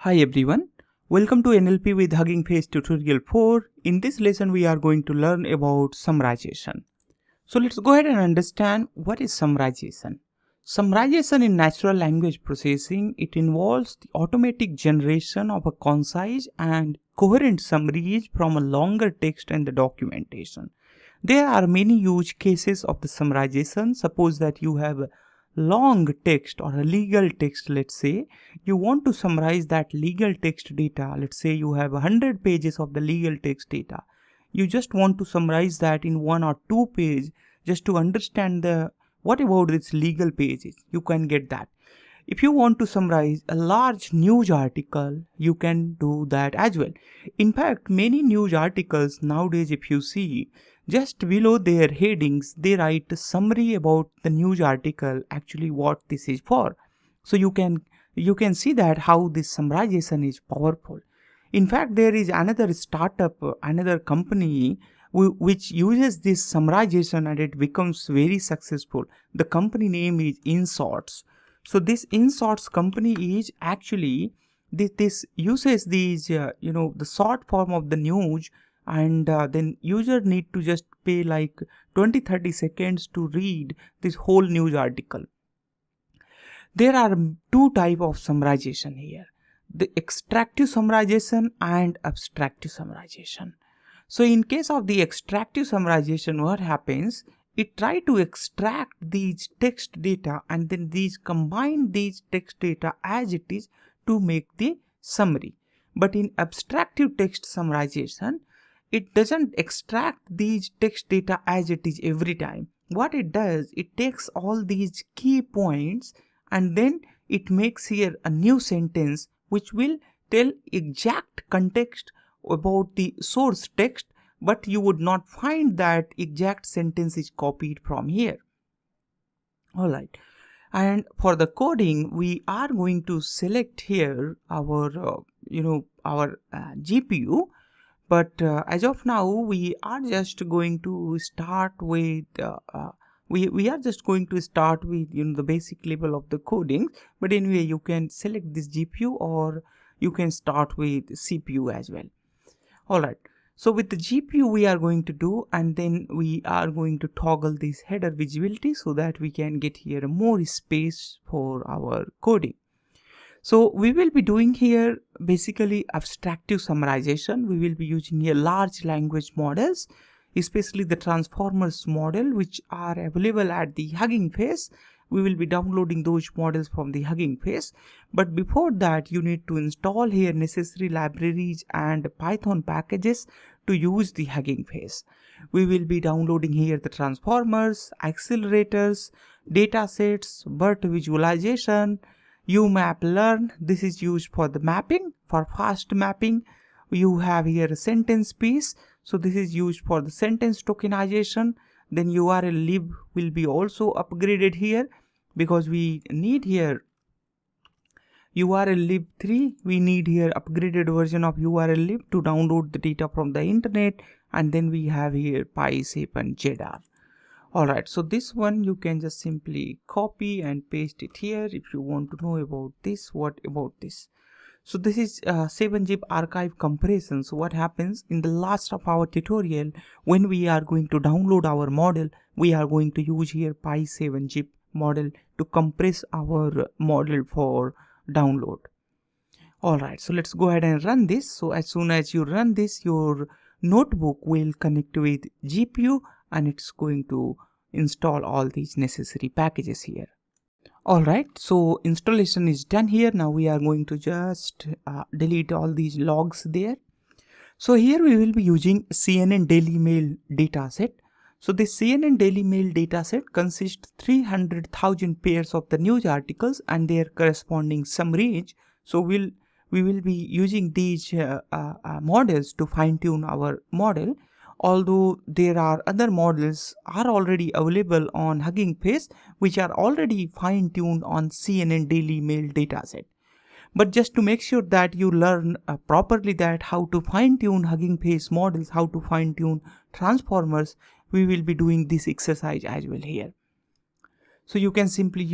Hi everyone, welcome to NLP with HuggingFace tutorial 4. In this lesson we are going to learn about summarization. So let's go ahead and understand what is summarization. Summarization in natural language processing, it involves the automatic generation of a concise and coherent summaries from a longer text and the documentation. There are many use cases of the summarization. Suppose that you have a long text or a legal text, let's say. You want to summarize that legal text data. Let's say you have 100 pages of the legal text data. You just want to summarize that in 1 or 2 pages just to understand what about its legal pages. You can get that. If you want to summarize a large news article, you can do that as well. In fact, many news articles nowadays, if you see, just below their headings, they write a summary about the news article, actually what this is for. So you can see that how this summarization is powerful. In fact, there is another startup, another company which uses this summarization and it becomes very successful. The company name is InSorts. So this InSorts company is actually, this uses these, the short form of the news, and then user need to just pay like 20-30 seconds to read this whole news article. There are two types of summarization here, the extractive summarization and abstractive summarization. So in case of the extractive summarization, what happens, it try to extract these text data and then combine these text data as it is to make the summary. But in abstractive text summarization, it doesn't extract these text data as it is every time. What it does, it takes all these key points and then it makes here a new sentence which will tell exact context about the source text, but you would not find that exact sentence is copied from here. Alright, and for the coding, we are going to select here our GPU, but as of now we are just going to start with we are just going to start with the basic level of the coding. But anyway, you can select this GPU or you can start with CPU as well. Alright, so with the GPU we are going to do, and then we are going to toggle this header visibility so that we can get here more space for our coding. So we will be doing here basically abstractive summarization. We will be using here large language models, especially the transformers model, which are available at the HuggingFace. We will be downloading those models from the HuggingFace. But before that, you need to install here necessary libraries and Python packages to use the HuggingFace. We will be downloading here the transformers, accelerators, datasets, BART visualization, UMap learn. This is used for the mapping, for fast mapping. You have here a sentence piece. So this is used for the sentence tokenization. Then URL lib will be also upgraded here because we need here URL lib 3. We need here upgraded version of URL lib to download the data from the internet. And then we have here PySafe and JDAR. Alright, so this one you can just simply copy and paste it here. If you want to know about this, what about this? So this is 7-zip archive compression. So what happens in the last of our tutorial, when we are going to download our model, we are going to use here Py7zip model to compress our model for download. Alright, so let's go ahead and run this. So as soon as you run this, your notebook will connect with GPU and it's going to install all these necessary packages here. Alright, so installation is done here. Now we are going to just delete all these logs there. So here we will be using CNN Daily Mail dataset. So this CNN Daily Mail dataset consists 300,000 pairs of the news articles and their corresponding summaries. So we will be using these models to fine tune our model. Although there are other models are already available on HuggingFace which are already fine-tuned on CNN Daily Mail dataset. But just to make sure that you learn properly that how to fine-tune HuggingFace models, how to fine-tune transformers, we will be doing this exercise as well here. So you can simply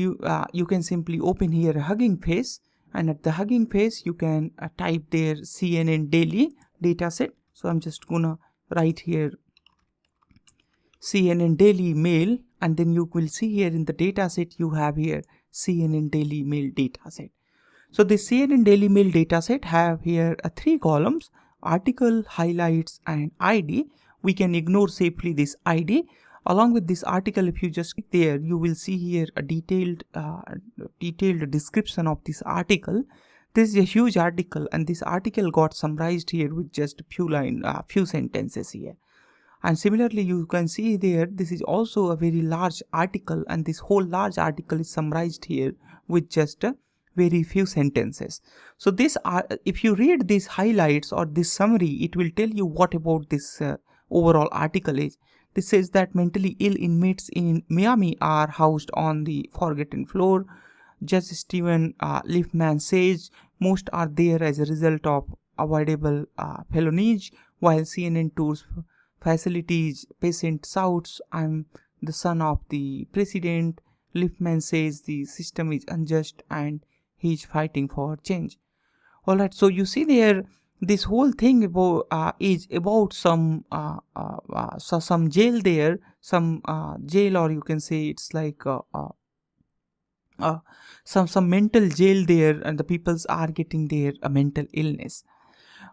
open here HuggingFace and at the Hugging Face you can type there CNN daily dataset. So I'm just gonna write here CNN daily mail, and then you will see here in the dataset you have here CNN daily mail dataset. So the CNN daily mail dataset have here 3 columns: article, highlights, and ID. We can ignore safely this ID. Along with this article, if you just click there, you will see here a detailed description of this article. This is a huge article, and this article got summarized here with just a few sentences here. And similarly, you can see there, this is also a very large article, and this whole large article is summarized here with just a very few sentences. So this if you read these highlights or this summary, it will tell you what about this overall article is. This says that mentally ill inmates in Miami are housed on the forgotten floor. Judge Stephen Liefman says most are there as a result of avoidable felonies, while CNN tours facilities. Patient shouts, "I'm the son of the president." Liefman says the system is unjust and he is fighting for change. Alright, so you see there, this whole thing about is about some jail there, some jail, or you can say it's like some mental jail there, and the peoples are getting their mental illness.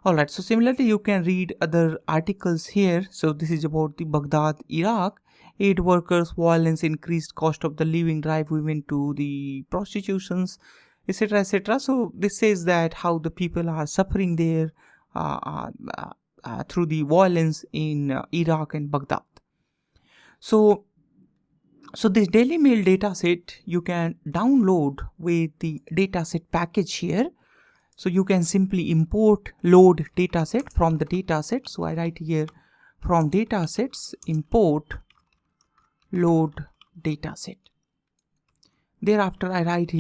Alright, so similarly you can read other articles here. So this is about the Baghdad, Iraq. Aid workers, violence, increased cost of the living drive women to the prostitutions, etc., etc. So this says that how the people are suffering there through the violence in Iraq and Baghdad. So this Daily Mail dataset you can download with the dataset package here. So you can simply import load dataset from the dataset. So I write here from datasets import load dataset. Thereafter I write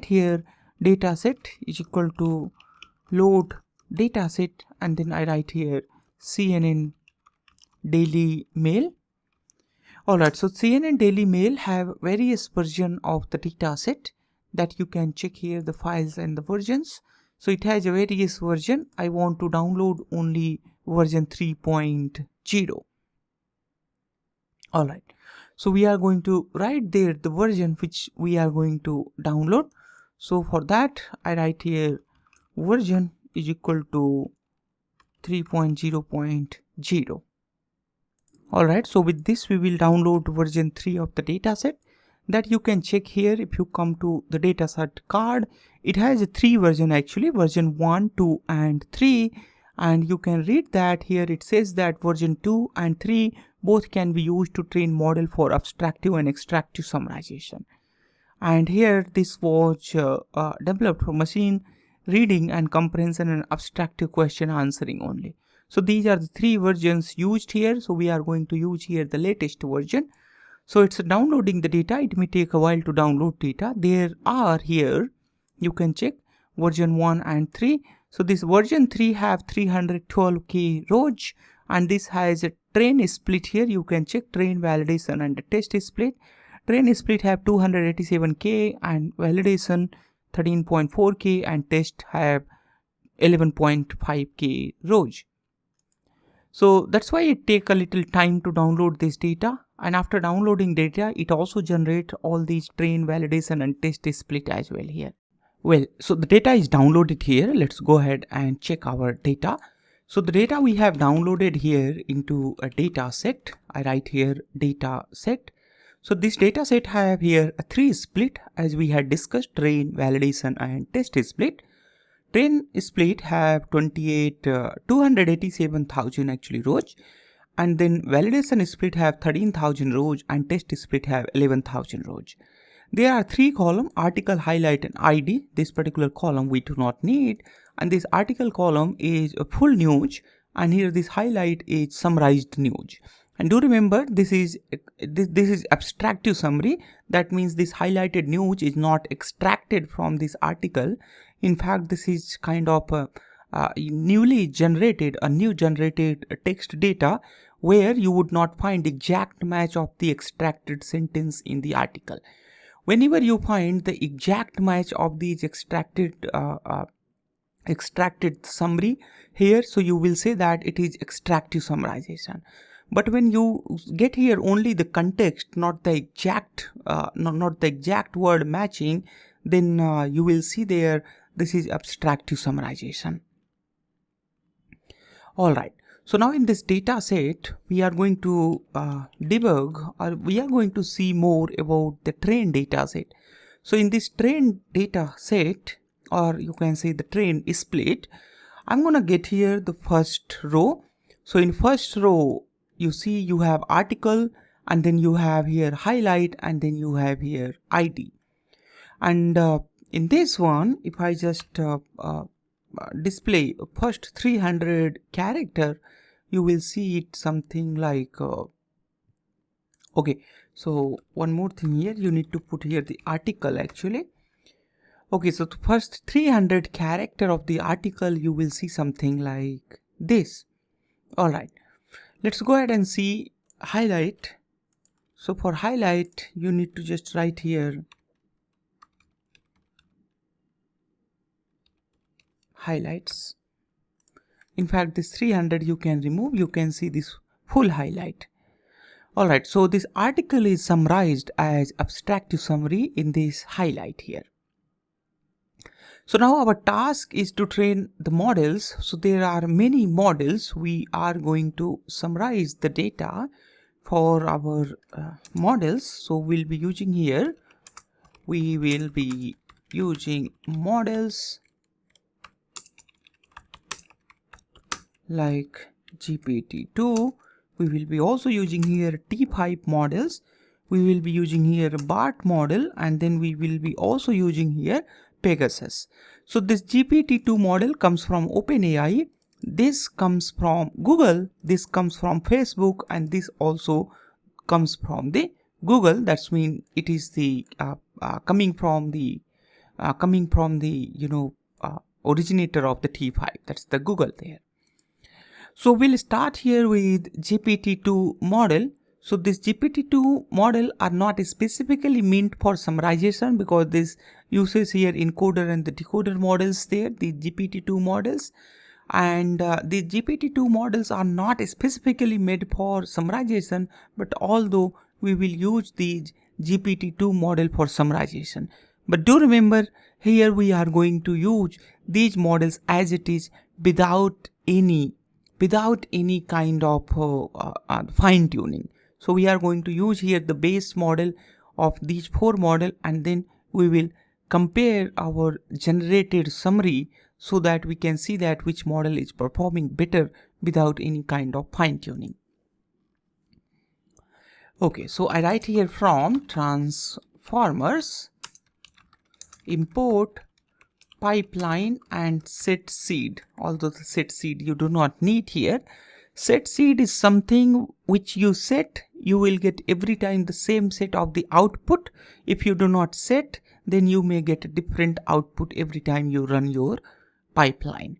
here dataset is equal to load dataset, and then I write here CNN Daily Mail. Alright, so CNN Daily Mail have various version of the dataset that you can check here the files and the versions. So it has a various version. I want to download only version 3.0. Alright, so we are going to write there the version which we are going to download. So for that I write here version is equal to 3.0.0. Alright, so with this we will download version 3 of the dataset. That you can check here. If you come to the dataset card, it has a 3 version actually, version 1, 2 and 3, and you can read that here. It says that version 2 and 3 both can be used to train model for abstractive and extractive summarization, and here this was developed for machine reading and comprehension and abstractive question answering only. So these are the 3 versions used here. So we are going to use here the latest version. So it's downloading the data. It may take a while to download data. There are here, you can check version 1 and 3. So this version 3 have 312k rows, and this has a train split here. You can check train, validation and test split. Train split have 287k and validation 13.4k, and test have 11.5k rows. So that's why it take a little time to download this data, and after downloading data it also generate all these train, validation and test split as well here. Well, so the data is downloaded here. Let's go ahead and check our data. So the data we have downloaded here into a data set. I write here data set. So this data set have here a 3 split as we had discussed: train, validation and test split. Train split have 287,000 actually rows, and then validation split have 13,000 rows, and test split have 11,000 rows. There are 3 columns: article, highlight and ID. This particular column we do not need, and this article column is a full news, and here this highlight is summarized news. And do remember, this is abstractive summary. That means this highlighted news is not extracted from this article. In fact, this is kind of a new generated text data where you would not find exact match of the extracted sentence in the article. Whenever you find the exact match of these extracted summary here, so you will say that it is extractive summarization. But when you get here only the context, not the exact not the exact word matching, then you will see there this is abstractive summarization. All right, so now in this data set we are going to debug, or we are going to see more about the trained data set. So in this trained data set, or you can say the train split, I'm gonna get here the first row. So in first row you see you have article, and then you have here highlight, and then you have here ID. And in this one, if I just display first 300 character, you will see it something like okay, so one more thing here, you need to put here the article actually. Okay, so the first 300 character of the article, you will see something like this. All right, let's go ahead and see highlight. So for highlight, you need to just write here highlights. In fact, this 300 you can remove, you can see this full highlight. All right, so this article is summarized as abstractive summary in this highlight here. So now our task is to train the models. So there are many models. We are going to summarize the data for our models. So we'll be using here, we will be using models like GPT2. We will be also using here T5 models. We will be using here BART model, and then we will be also using here PEGASUS. So this GPT2 model comes from OpenAI, this comes from Google, this comes from Facebook, and this also comes from the Google. That's mean it is the coming from the originator of the T5. That's the Google there. So we'll start here with GPT2 model. So this GPT2 model are not specifically meant for summarization, because this uses here encoder and the decoder models there, the GPT2 models. And the GPT2 models are not specifically made for summarization, but although we will use the GPT2 model for summarization. But do remember, here we are going to use these models as it is, without any kind of fine tuning. So we are going to use here the base model of these 4 model, and then we will compare our generated summary so that we can see that which model is performing better without any kind of fine tuning. Okay, so I write here from transformers import pipeline and set seed. Although the set seed you do not need here. Set seed is something which you set, you will get every time the same set of the output. If you do not set, then you may get a different output every time you run your pipeline.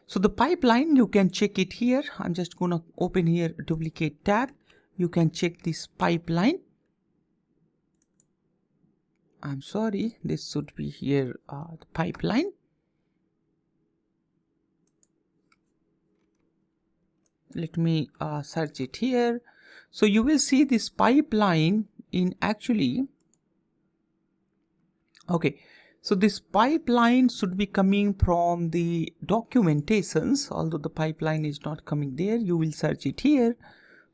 So the pipeline, you can check it here. I'm just gonna open here a duplicate tab. You can check this pipeline. I'm sorry, this should be here the pipeline. Let me search it here. So you will see this pipeline in actually, okay, so this pipeline should be coming from the documentations. Although the pipeline is not coming there, you will search it here,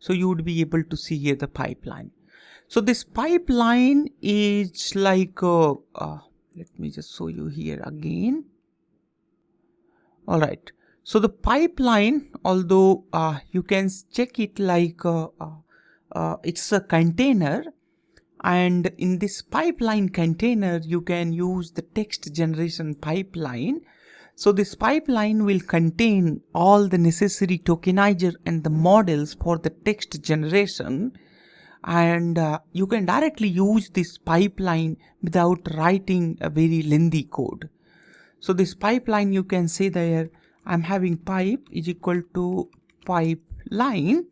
so you would be able to see here the pipeline. So this pipeline is like let me just show you here again. All right, so the pipeline, although you can check it like it's a container, and in this pipeline container you can use the text generation pipeline. So this pipeline will contain all the necessary tokenizer and the models for the text generation, and you can directly use this pipeline without writing a very lengthy code. So this pipeline, you can say there, I'm having pipe is equal to pipeline,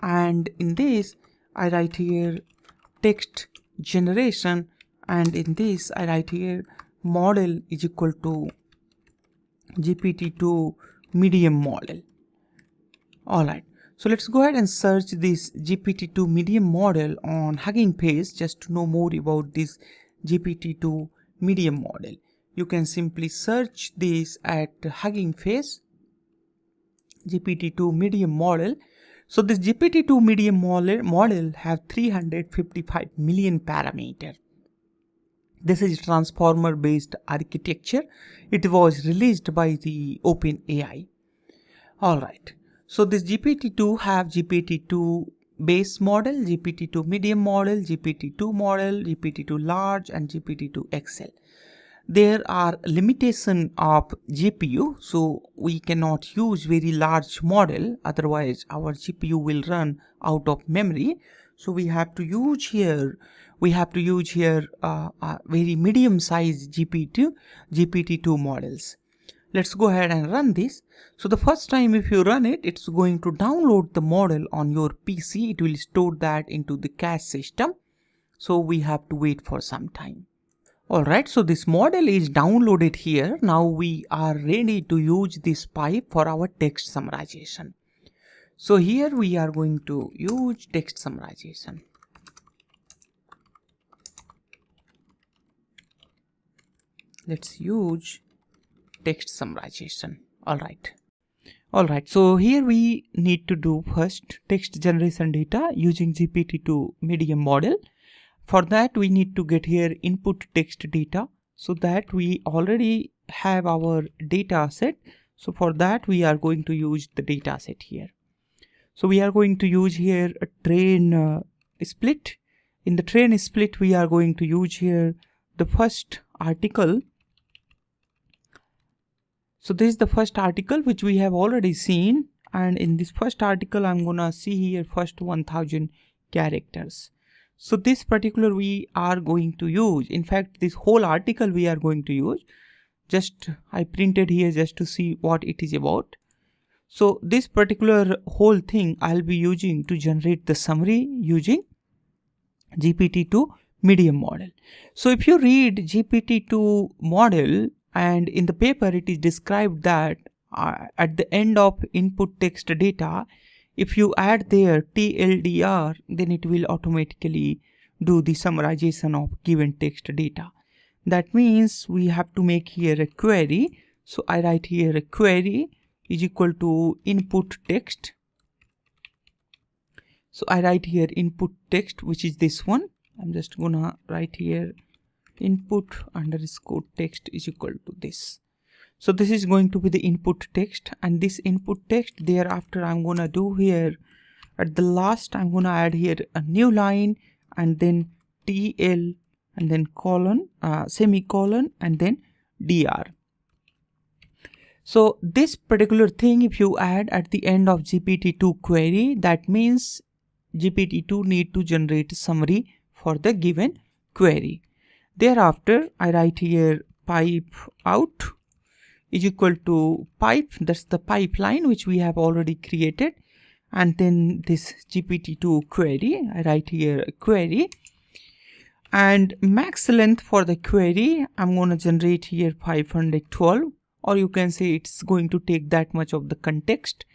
and in this I write here text generation, and in this I write here model is equal to GPT-2 medium model. Alright, so let's go ahead and search this GPT-2 medium model on HuggingFace just to know more about this GPT-2 medium model. You can simply search this at HuggingFace GPT-2 medium model. So this GPT-2 medium model have 355 million parameters. This is transformer based architecture. It was released by the OpenAI. Alright, so this GPT-2 have GPT-2 base model, GPT-2 medium model, GPT-2 model, GPT-2 large and GPT-2 XL. There are limitation of GPU, so we cannot use very large model, otherwise our GPU will run out of memory. So we have to use here very medium size GPT-2 models. Let's go ahead and run this. So the first time if you run it, it's going to download the model on your PC. It will store that into the cache system. So we have to wait for some time. Alright, so this model is downloaded here. Now we are ready to use this pipe for our text summarization. So here we are going to use text summarization. Let's use text summarization. Alright, so here we need to do first text generation data using GPT-2 medium model. For that we need to get here input text data, so that we already have our data set. So for that we are going to use the data set here. So we are going to use here a train split. In the train split we are going to use here the first article. So this is the first article which we have already seen, and in this first article I'm gonna see here first 1000 characters. So this particular we are going to use, in fact this whole article we are going to use. Just I printed here just to see what it is about. So this particular whole thing I'll be using to generate the summary using GPT-2 medium model. So if you read GPT-2 model, and in the paper it is described that at the end of input text data, if you add there TLDR, then it will automatically do the summarization of given text data. That means we have to make here a query. So I write here a query is equal to input text. So I write here input text, which is this one. I'm just gonna write here input underscore text is equal to this. So this is going to be the input text, and this input text thereafter I'm gonna do here at the last I'm gonna add here a new line and then TL and then colon semicolon and then DR. So this particular thing if you add at the end of GPT-2 query, that means GPT-2 need to generate a summary for the given query. Thereafter I write here pipe out is equal to pipe, that's the pipeline which we have already created, and then this GPT-2 query, I write here a query, and max length for the query I'm going to generate here 512, or you can say it's going to take that much of the context,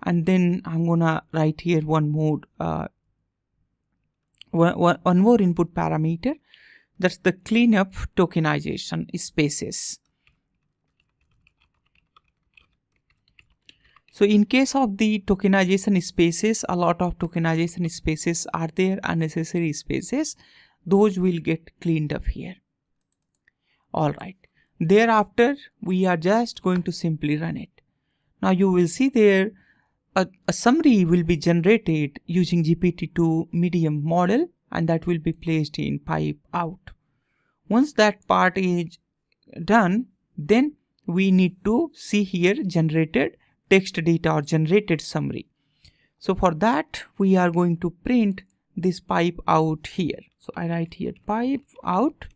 and then I'm gonna write here one more input parameter, that's the cleanup tokenization spaces. So in case of the tokenization spaces, a lot of tokenization spaces are there, unnecessary spaces, those will get cleaned up here. Alright, thereafter we are just going to simply run it. Now you will see there a summary will be generated using GPT-2 medium model, and that will be placed in pipe out. Once that part is done, then we need to see here generated text data or generated summary. So for that we are going to print this pipe out here. So I write here pipe out.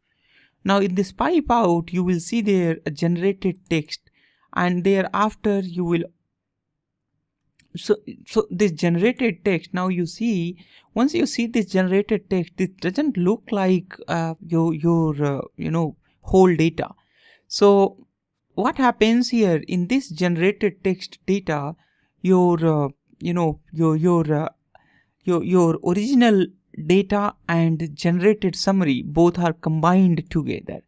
Now in this pipe out you will see there a generated text, and thereafter you will so this generated text, now you see, once you see this generated text, it doesn't look like your whole data. So what happens here in this generated text data, your your original data and generated summary both are combined together.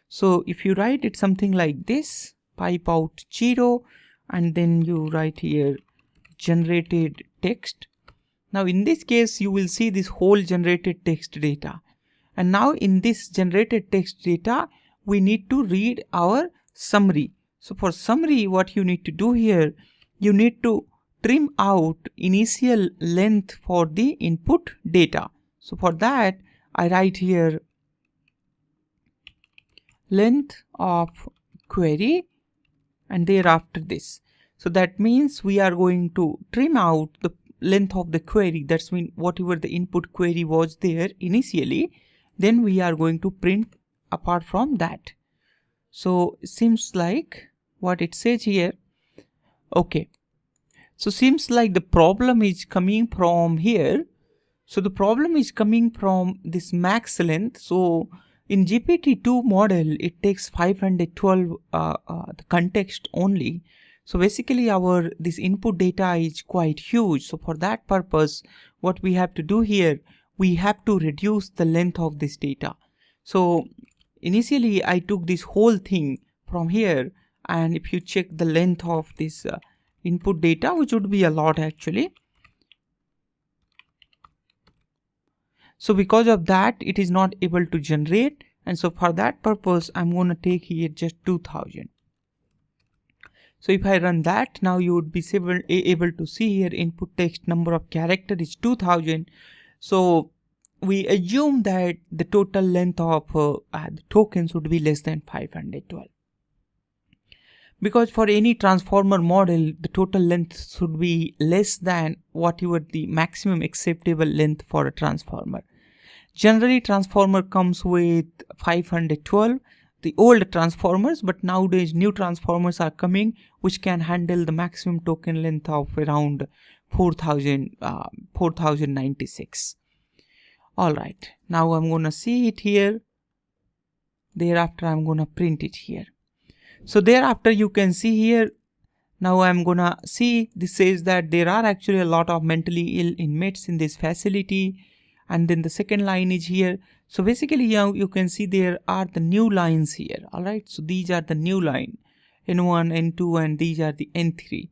So if you write it something like this, pipe out 0, and then you write here generated text. Now in this case you will see this whole generated text data, and now in this generated text data we need to read our summary. So for summary, what you need to do here, you need to trim out initial length for the input data. So for that I write here length of query and thereafter this. So that means we are going to trim out the length of the query. That's mean whatever the input query was there initially, then we are going to print apart from that. So it seems like what it says here. Okay, so seems like the problem is coming from here. So the problem is coming from this max length. So in GPT-2 model, it takes 512 the context only. So basically this input data is quite huge. So for that purpose, what we have to do here, we have to reduce the length of this data. So initially I took this whole thing from here, and if you check the length of this input data, which would be a lot actually. So because of that, it is not able to generate, and so for that purpose I'm going to take here just 2000. So if I run that, now you would be able to see here input text number of character is 2000. So we assume that the total length of the tokens would be less than 512. Because for any transformer model, the total length should be less than whatever the maximum acceptable length for a transformer. Generally, transformer comes with 512, the old transformers, but nowadays new transformers are coming which can handle the maximum token length of around 4096. Alright, now I'm gonna see it here. Thereafter I'm gonna print it here. So thereafter you can see here, now I'm gonna see, this says that there are actually a lot of mentally ill inmates in this facility, and then the second line is here. So basically you can see there are the new lines here. Alright, so these are the new line, N1, N2, and these are the N3.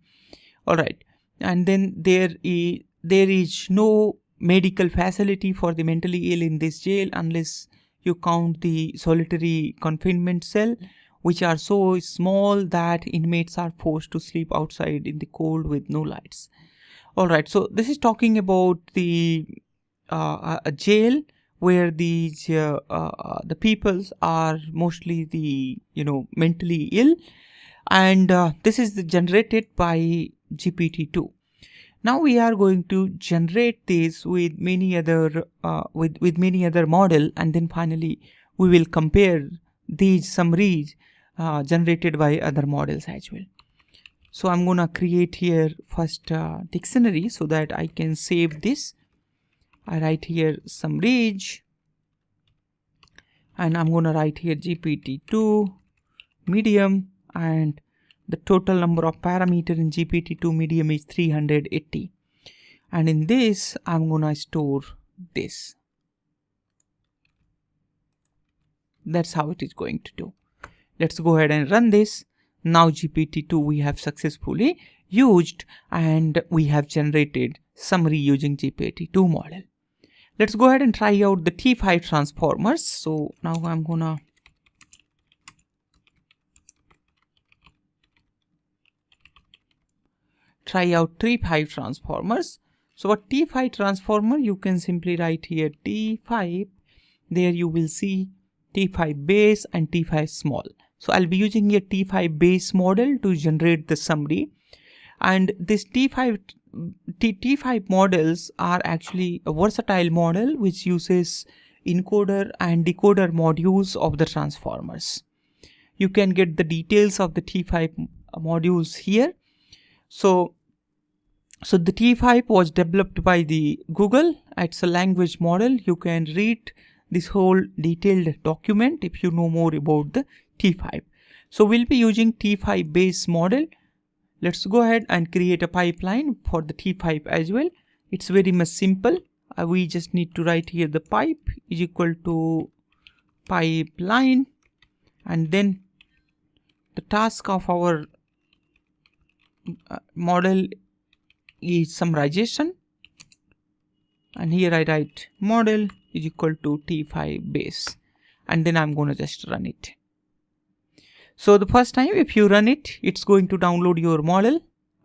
Alright, and then there is no medical facility for the mentally ill in this jail unless you count the solitary confinement cell, which are so small that inmates are forced to sleep outside in the cold with no lights. Alright, so this is talking about the a jail where these the peoples are mostly the mentally ill, and this is generated by GPT-2. Now we are going to generate this with many other with many other model, and then finally we will compare these summaries generated by other models as well. So I'm gonna create here first dictionary so that I can save this. I write here summaries, and I'm gonna write here GPT-2 medium, and the total number of parameter in GPT-2 medium is 380, and in this I'm gonna store this. That's how it is going to do. Let's go ahead and run this. Now GPT-2 we have successfully used, and we have generated summary using GPT-2 model. Let's go ahead and try out the T5 transformers. So now I'm gonna try out T5 transformers. So what T5 transformer, you can simply write here T5. There you will see T5 base and T5 small. So I'll be using a T5 base model to generate the summary, and this T5 models are actually a versatile model which uses encoder and decoder modules of the transformers. You can get the details of the T5 modules here. So So the T5 was developed by the Google. It's a language model. You can read this whole detailed document if you know more about the T5. So we'll be using T5 base model. Let's go ahead and create a pipeline for the T5 as well. It's very much simple. We just need to write here the pipe is equal to pipeline, and then the task of our model is summarization, and here I write model is equal to T5 base, and then I'm going to just run it. So the first time if you run it, it's going to download your model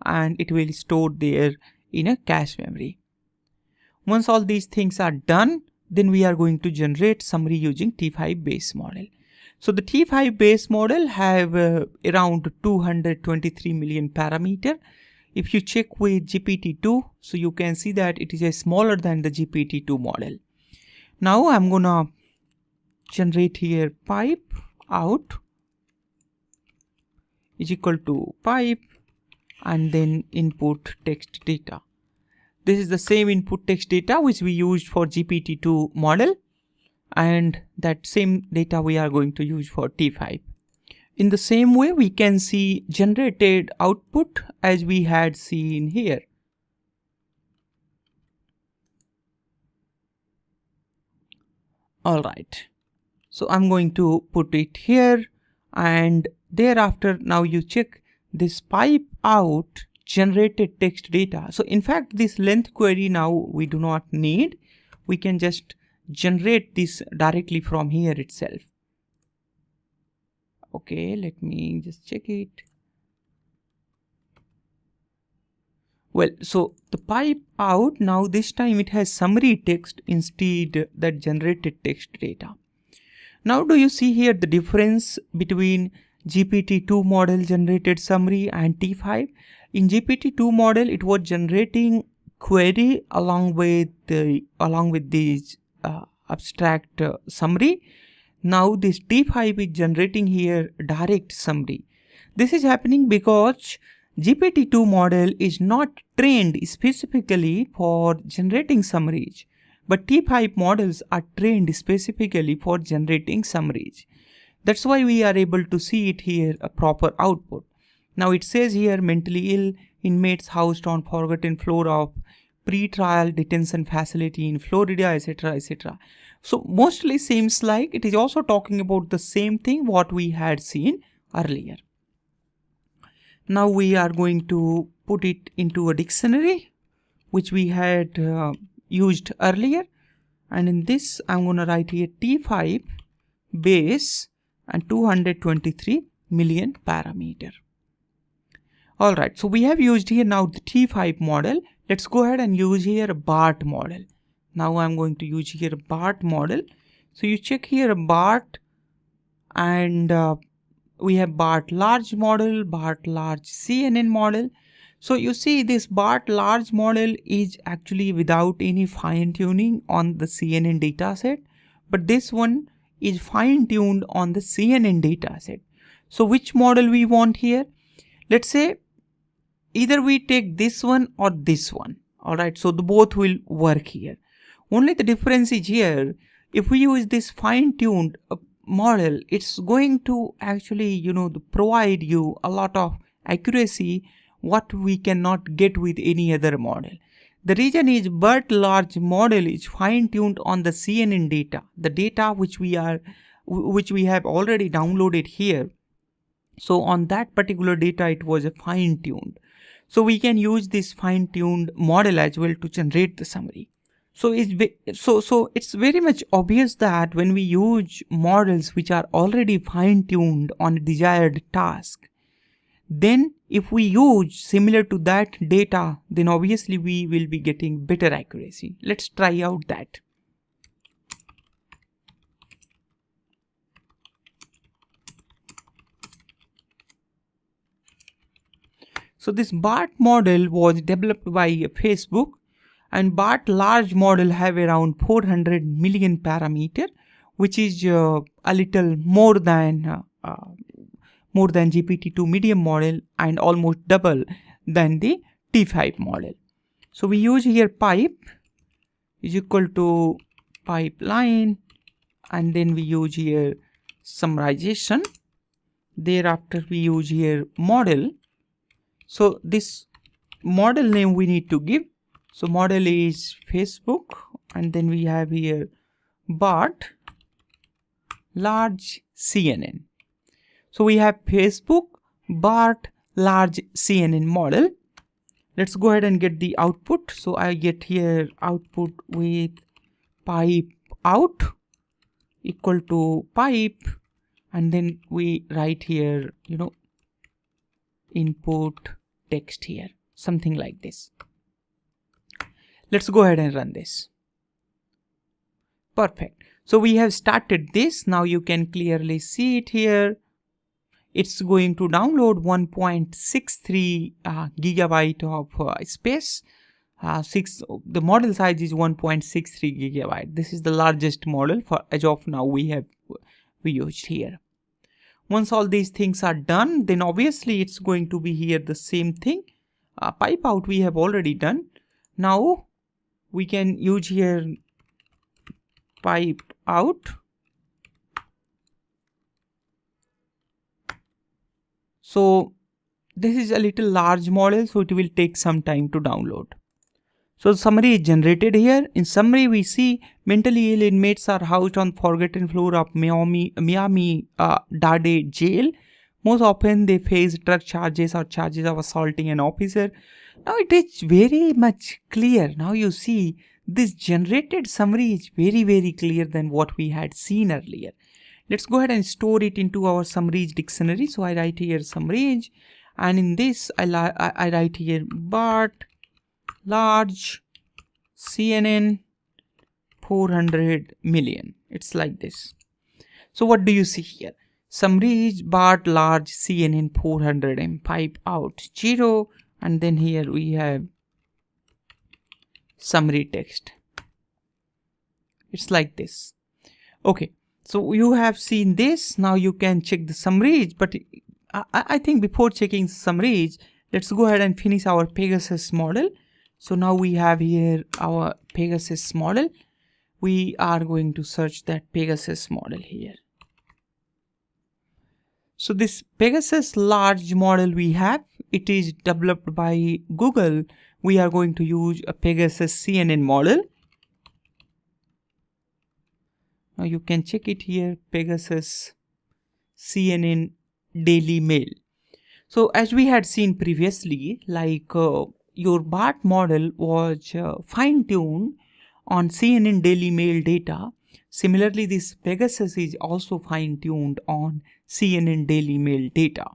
and it will store there in a cache memory. Once all these things are done, then we are going to generate summary using T5 base model. So the T5 base model have around 223 million parameter. If you check with GPT2, so you can see that it is a smaller than the GPT2 model. Now I'm gonna generate here pipe out is equal to pipe and then input text data. This is the same input text data which we used for GPT2 model, and that same data we are going to use for T5. In the same way, we can see generated output as we had seen here. Alright, so I'm going to put it here, and thereafter now you check this pipe out generated text data. So in fact this length query now we do not need. We can just generate this directly from here itself. Okay, let me just check it. Well, so the pipe out now this time it has summary text instead that generated text data. Now do you see here the difference between GPT2 model generated summary and T5? In GPT2 model it was generating query along with these abstract summary. Now this T5 is generating here direct summary. This is happening because GPT2 model is not trained specifically for generating summaries, but T5 models are trained specifically for generating summaries. That's why we are able to see it here, a proper output. Now it says here mentally ill inmates housed on forgotten floor of pre-trial detention facility in Florida, etc., etc. So mostly seems like it is also talking about the same thing what we had seen earlier. Now we are going to put it into a dictionary which we had used earlier, and in this I'm going to write here T5 base and 223 million parameter. Alright, so we have used here now the T5 model. Let's go ahead and use here a BART model. Now I'm going to use here a BART model. So you check here a BART, and we have BART large model, BART large CNN model. So you see this BART large model is actually without any fine tuning on the CNN dataset, but this one is fine tuned on the CNN dataset. So which model we want here? Let's say either we take this one or this one. Alright, so the both will work here. Only the difference is here, if we use this fine tuned model, it's going to actually, provide you a lot of accuracy what we cannot get with any other model. The reason is BART large model is fine tuned on the CNN data, the data which we have already downloaded here. So on that particular data it was a fine tuned. So we can use this fine tuned model as well to generate the summary. So it's very much obvious that when we use models which are already fine tuned on a desired task, then if we use similar to that data, then obviously we will be getting better accuracy. Let's try out that. So this BART model was developed by Facebook, and BART large model have around 400 million parameter, which is a little more than GPT-2 medium model and almost double than the T5 model. So we use here pipe is equal to pipeline, and then we use here summarization. Thereafter we use here model. So this model name we need to give. So model is Facebook, and then we have here BART large CNN. So we have Facebook BART large CNN model. Let's go ahead and get the output. So I get here output with pipe out equal to pipe, and then we write here, input text here, something like this. Let's go ahead and run this. Perfect. So we have started this. Now you can clearly see it here. It's going to download 1.63 gigabyte of space. The model size is 1.63 gigabyte. This is the largest model for as of now we used here. Once all these things are done, then obviously it's going to be here the same thing. Pipe out we have already done. Now we can use here pipe out. So this is a little large model, so it will take some time to download. So the summary is generated here. In summary, we see mentally ill inmates are housed on forgotten floor of Miami Dade jail. Most often they face drug charges or charges of assaulting an officer. Now it is very much clear. Now you see this generated summary is very, very clear than what we had seen earlier. Let's go ahead and store it into our summaries dictionary. So I write here summaries, and in this I write here BART large CNN 400 million. It's like this. So what do you see here? Summaries BART large CNN 400 and pipe out 0, and then here we have summary text. It's like this. Okay. So you have seen this. Now you can check the summaries, but I think before checking summaries, let's go ahead and finish our PEGASUS model. So now we have here our PEGASUS model. We are going to search that PEGASUS model here. So this PEGASUS large model we have, it is developed by Google. We are going to use a PEGASUS CNN model. Now you can check it here, PEGASUS CNN Daily Mail. So as we had seen previously, like your BART model was fine-tuned on CNN Daily Mail data. Similarly, this PEGASUS is also fine-tuned on CNN Daily Mail data.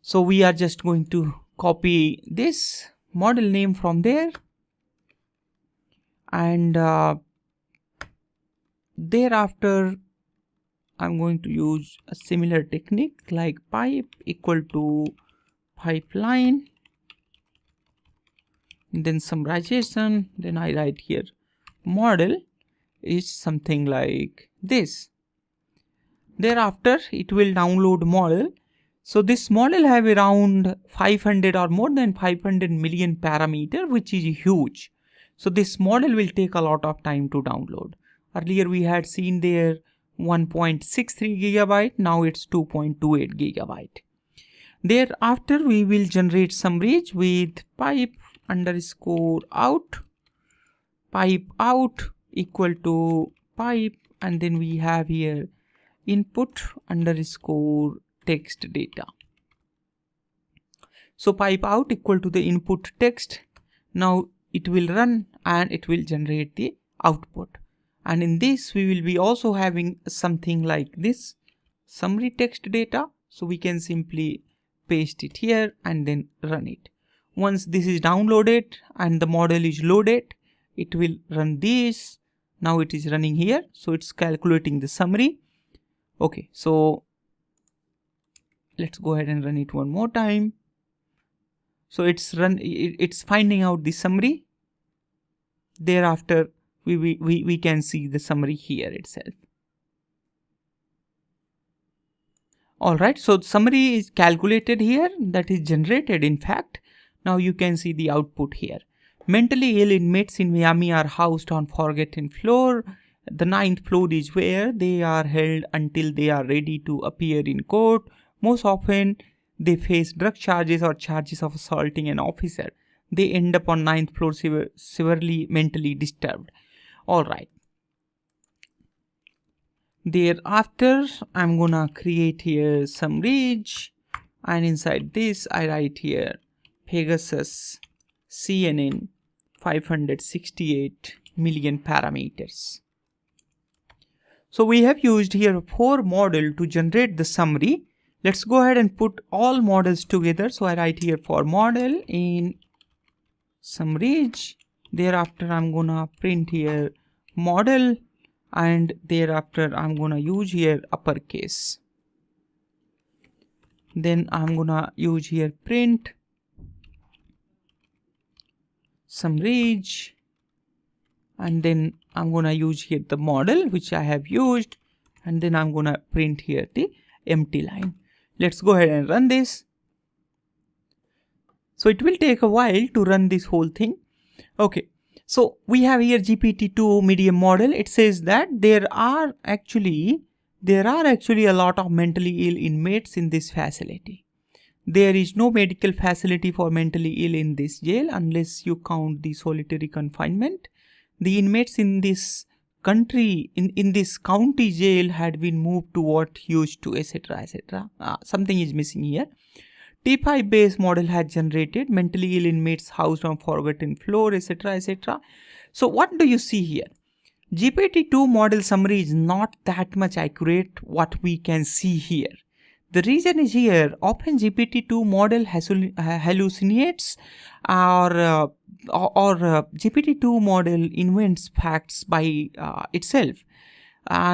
So we are just going to copy this model name from there, and thereafter I'm going to use a similar technique like pipe equal to pipeline, and then summarization. Then I write here model is something like this. Thereafter it will download model. So this model have around 500 or more than 500 million parameter, which is huge. So this model will take a lot of time to download. Earlier we had seen there 1.63 gigabyte, now it's 2.28 gigabyte. Thereafter we will generate summaries with pipe underscore out, pipe out equal to pipe, and then we have here input underscore text data. So pipe out equal to the input text. Now it will run and it will generate the output. And in this we will be also having something like this summary text data. So we can simply paste it here and then run it. Once this is downloaded and the model is loaded, it will run this. Now it is running here. So it's calculating the summary. Okay, so let's go ahead and run it one more time. So it's finding out the summary. Thereafter we can see the summary here itself. Alright, so the summary is calculated here, that is generated in fact. Now you can see the output here. Mentally ill inmates in Miami are housed on forgotten floor. The 9th floor is where they are held until they are ready to appear in court. Most often, they face drug charges or charges of assaulting an officer. They end up on 9th floor severely mentally disturbed. Alright. Thereafter, I'm gonna create here some ridge, and inside this I write here PEGASUS CNN 568 million parameters. So we have used here 4 models to generate the summary. Let's go ahead and put all models together. So I write here for model in some ridge. Thereafter I'm gonna print here model, and thereafter I'm gonna use here uppercase. Then I'm gonna use here print some ridge, and then I'm gonna use here the model which I have used, and then I'm gonna print here the empty line. Let's go ahead and run this. So it will take a while to run this whole thing. Okay, so we have here GPT2 medium model. It says that there are actually a lot of mentally ill inmates in this facility. There is no medical facility for mentally ill in this jail unless you count the solitary confinement. The inmates in this country, in this county jail had been moved to what used to, etc. etc. Something is missing here. T5 based model has generated mentally ill inmates housed on forgotten floor, etc. etc. So what do you see here? GPT-2 model summary is not that much accurate what we can see here. The reason is here, often GPT-2 model hallucinates or GPT-2 model invents facts by itself.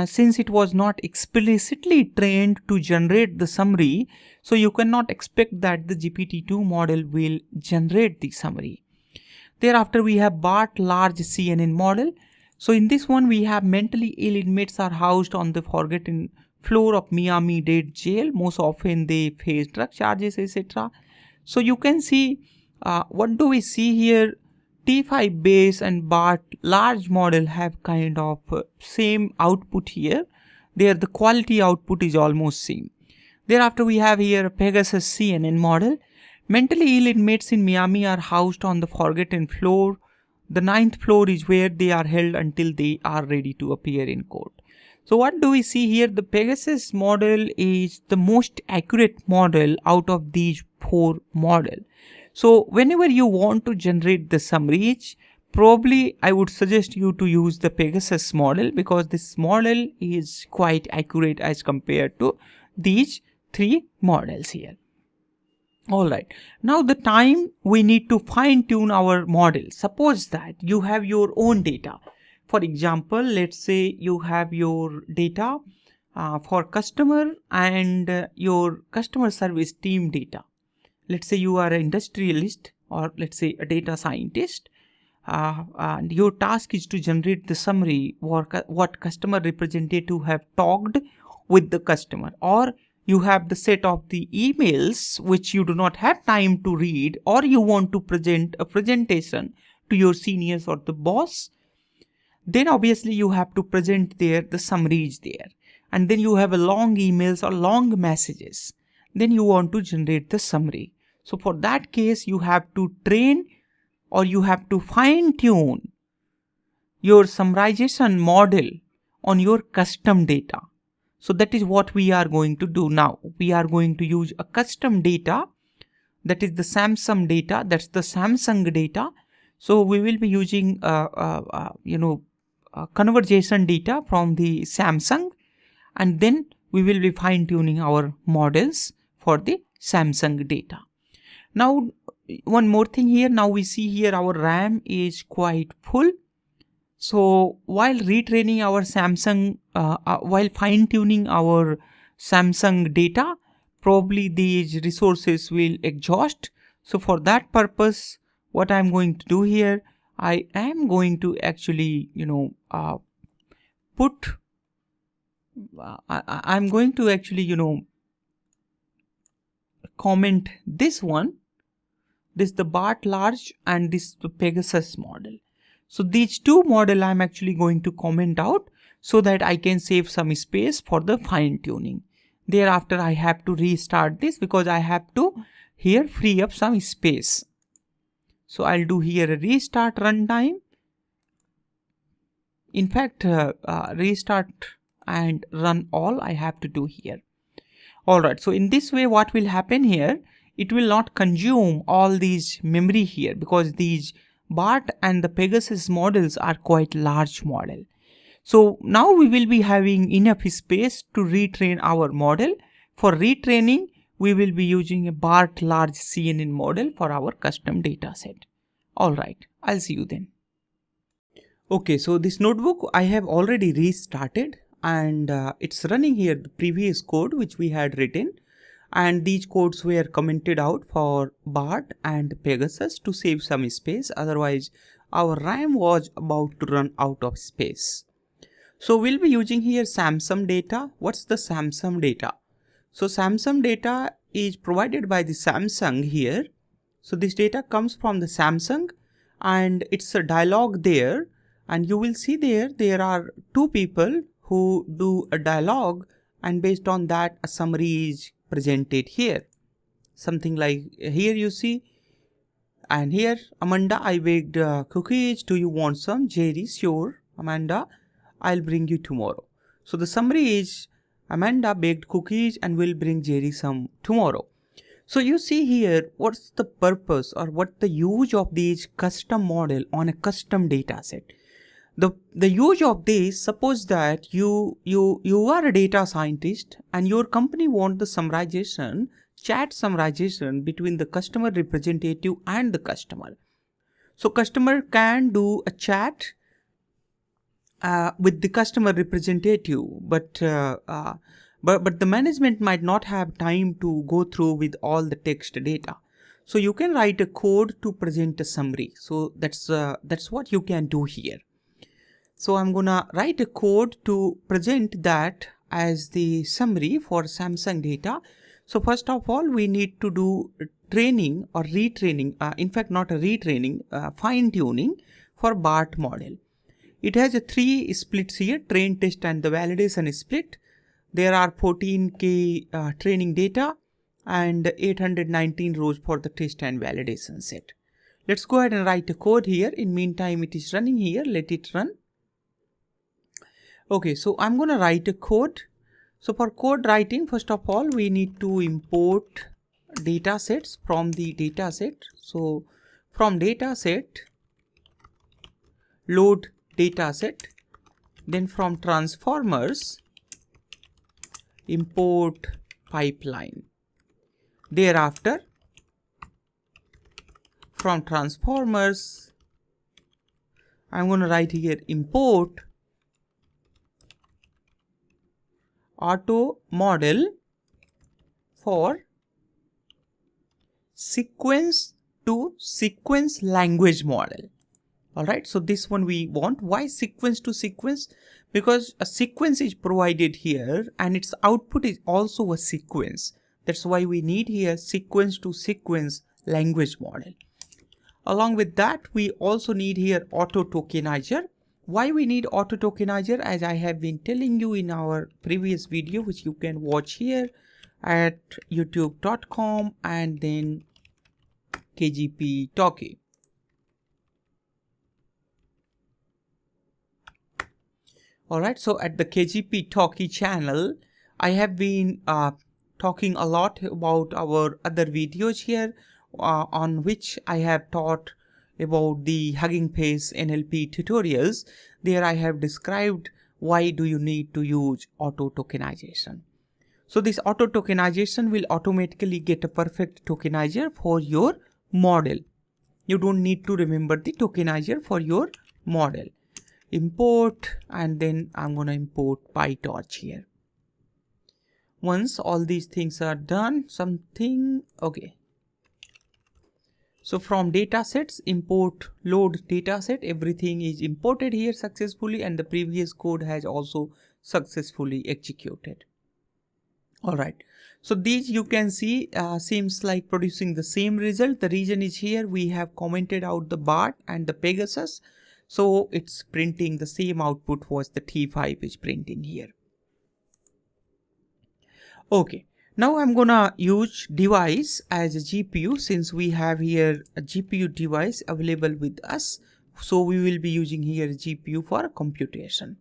Since it was not explicitly trained to generate the summary, so you cannot expect that the GPT-2 model will generate the summary. Thereafter, we have BART large CNN model. So in this one, we have mentally ill inmates are housed on the forgotten floor of Miami-Dade jail. Most often they face drug charges, etc. So you can see, what do we see here? T5 base and BART large model have kind of same output here. There the quality output is almost same. Thereafter we have here PEGASUS CNN model. Mentally ill inmates in Miami are housed on the forgotten floor. The 9th floor is where they are held until they are ready to appear in court. So what do we see here? The PEGASUS model is the most accurate model out of these 4 models. So whenever you want to generate the summaries, probably I would suggest you to use the PEGASUS model, because this model is quite accurate as compared to these 3 models here. Alright, now the time we need to fine tune our model. Suppose that you have your own data. For example, let's say you have your data for customer and your customer service team data. Let's say you are an industrialist, or let's say a data scientist, and your task is to generate the summary what customer representative have talked with the customer, or you have the set of the emails which you do not have time to read, or you want to present a presentation to your seniors or the boss. Then obviously you have to present there the summaries there, and then you have a long emails or long messages. Then you want to generate the summary. So for that case, you have to train, or you have to fine tune your summarization model on your custom data. So that is what we are going to do now. We are going to use a custom data, that is the Samsung data, that's the Samsung data. So we will be using conversation data from the Samsung, and then we will be fine tuning our models for the Samsung data. Now one more thing here, now we see here our RAM is quite full. So while retraining our Samsung, while fine tuning our Samsung data, probably these resources will exhaust. So for that purpose, what I'm going to do here, I am going to actually, I'm going to actually, comment this one, This the BART large and this the PEGASUS model. So these two model I'm actually going to comment out so that I can save some space for the fine tuning. Thereafter I have to restart this because I have to here free up some space. So I'll do here a restart runtime. In fact, restart and run all I have to do here. Alright, so in this way what will happen here, it will not consume all these memory here because these BART and the PEGASUS models are quite large model. So now we will be having enough space to retrain our model. For retraining, we will be using a BART large CNN model for our custom dataset. Alright, I'll see you then. Okay, so this notebook I have already restarted and it's running here the previous code which we had written, and these codes were commented out for BART and PEGASUS to save some space, otherwise our RAM was about to run out of space. So we'll be using here Samsung data. What's the Samsung data? So Samsung data is provided by the Samsung here. So this data comes from the Samsung and it's a dialogue there, and you will see there are two people who do a dialogue, and based on that a summary is presented here. Something like here you see, and here Amanda, I baked cookies, do you want some? Jerry, sure Amanda, I'll bring you tomorrow. So the summary is Amanda baked cookies and will bring Jerry some tomorrow. So you see here what's the purpose or what the use of these custom model on a custom data set. The use of this, suppose that you are a data scientist and your company want the summarization, chat summarization between the customer representative and the customer. So customer can do a chat with the customer representative, but the management might not have time to go through with all the text data. So you can write a code to present a summary. So that's what you can do here. So I'm gonna write a code to present that as the summary for Samsung data. So first of all, we need to do training or retraining, in fact not a retraining, fine tuning for BART model. It has a 3 splits here, train, test and the validation split. There are 14K training data and 819 rows for the test and validation set. Let's go ahead and write a code here. In meantime, it is running here. Let it run. Okay, so I'm going to write a code. So for code writing, first of all, we need to import data sets from the data set. So from data set, load data set, then from transformers, import pipeline. Thereafter, from transformers, I'm going to write here import auto model for sequence to sequence language model. Alright, so this one we want. Why sequence to sequence? Because a sequence is provided here and its output is also a sequence. That's why we need here sequence to sequence language model. Along with that, we also need here auto tokenizer. Why we need auto tokenizer? As I have been telling you in our previous video, which you can watch here at youtube.com and then KGP Talkie. Alright, so at the KGP Talkie channel, I have been talking a lot about our other videos here on which I have taught about the HuggingFace NLP tutorials. There I have described why do you need to use auto tokenization. So this auto tokenization will automatically get a perfect tokenizer for your model. You don't need to remember the tokenizer for your model. Import, and then I'm going to import PyTorch here. Once all these things are done, okay. So from datasets, import load dataset, everything is imported here successfully and the previous code has also successfully executed. All right. So these you can see seems like producing the same result. The reason is here we have commented out the BART and the PEGASUS. So it's printing the same output was the T5 is printing here. Okay. Now I'm gonna use device as a GPU since we have here a GPU device available with us. So we will be using here GPU for computation.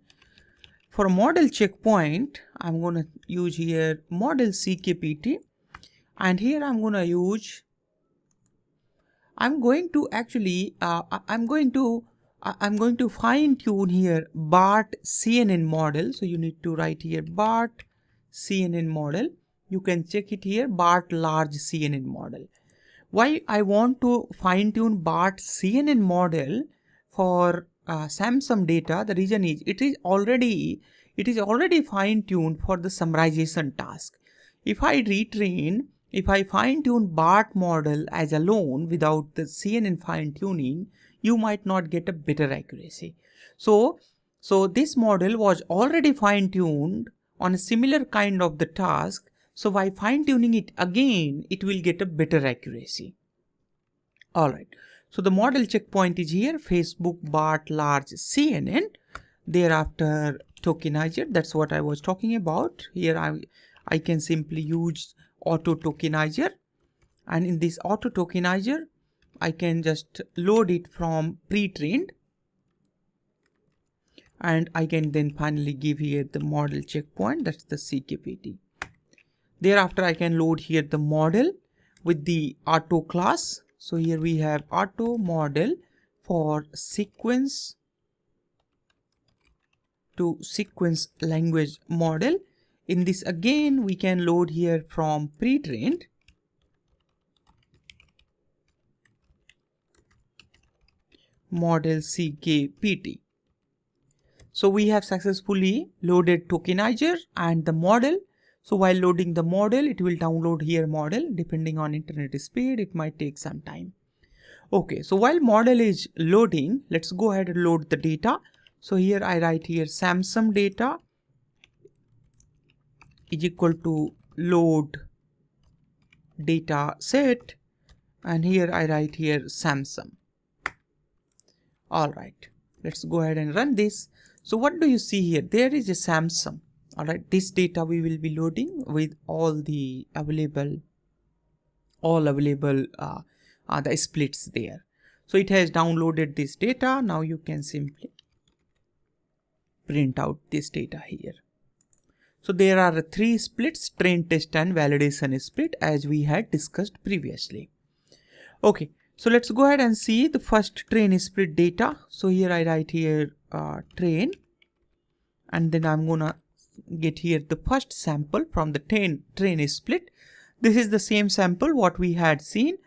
For model checkpoint, I'm going to use here model CKPT, and here I'm going to use, I'm going to fine tune here BART CNN model. So you need to write here BART CNN model. You can check it here, BART large CNN model. Why I want to fine tune BART CNN model for Samsung data? The reason is it is already fine tuned for the summarization task. If I fine tune BART model as alone without the CNN fine tuning, you might not get a better accuracy. So this model was already fine tuned on a similar kind of the task. So by fine tuning it again, it will get a better accuracy. All right. So the model checkpoint is here, Facebook BART large CNN. Thereafter tokenizer, that's what I was talking about. Here I can simply use auto tokenizer, and in this auto tokenizer I can just load it from pre-trained, and I can then finally give here the model checkpoint, that's the CKPT. Thereafter I can load here the model with the auto class. So here we have auto model for sequence to sequence language model. In this again we can load here from pre-trained, model CKPT. So we have successfully loaded tokenizer and the model. So while loading the model, it will download here model. Depending on internet speed, it might take some time. Okay, so while model is loading, let's go ahead and load the data. So here I write here Samsung data is equal to load data set, and here I write here Samsung. All right, let's go ahead and run this. So what do you see here? There is a Samsung. All right, this data we will be loading with all the available the splits there. So it has downloaded this data. Now you can simply print out this data here. So there are 3 splits: train, test and validation split, as we had discussed previously. Okay, so let's go ahead and see the first train split data. So here I write here train, and then I'm gonna get here the first sample from the train split. This is the same sample what we had seen.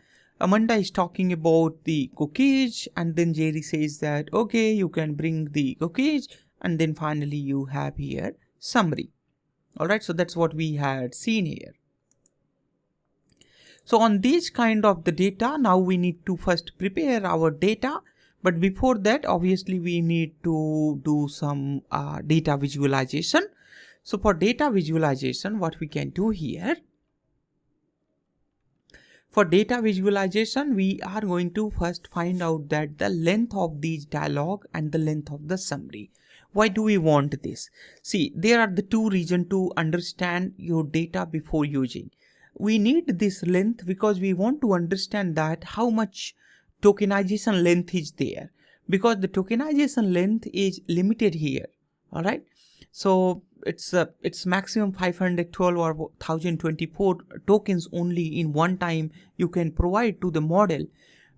Amanda is talking about the cookies, and then Jerry says that okay, you can bring the cookies, and then finally you have here summary. All right, so that's what we had seen here. So on this kind of the data, now we need to first prepare our data. But before that, obviously we need to do some data visualization. So for data visualization, what we can do here, for data visualization, we are going to first find out that the length of these dialogue and the length of the summary. Why do we want this? See, there are the 2 reasons to understand your data before using. We need this length because we want to understand that how much tokenization length is there, because the tokenization length is limited here. All right, so it's maximum 512 or 1024 tokens only in one time you can provide to the model.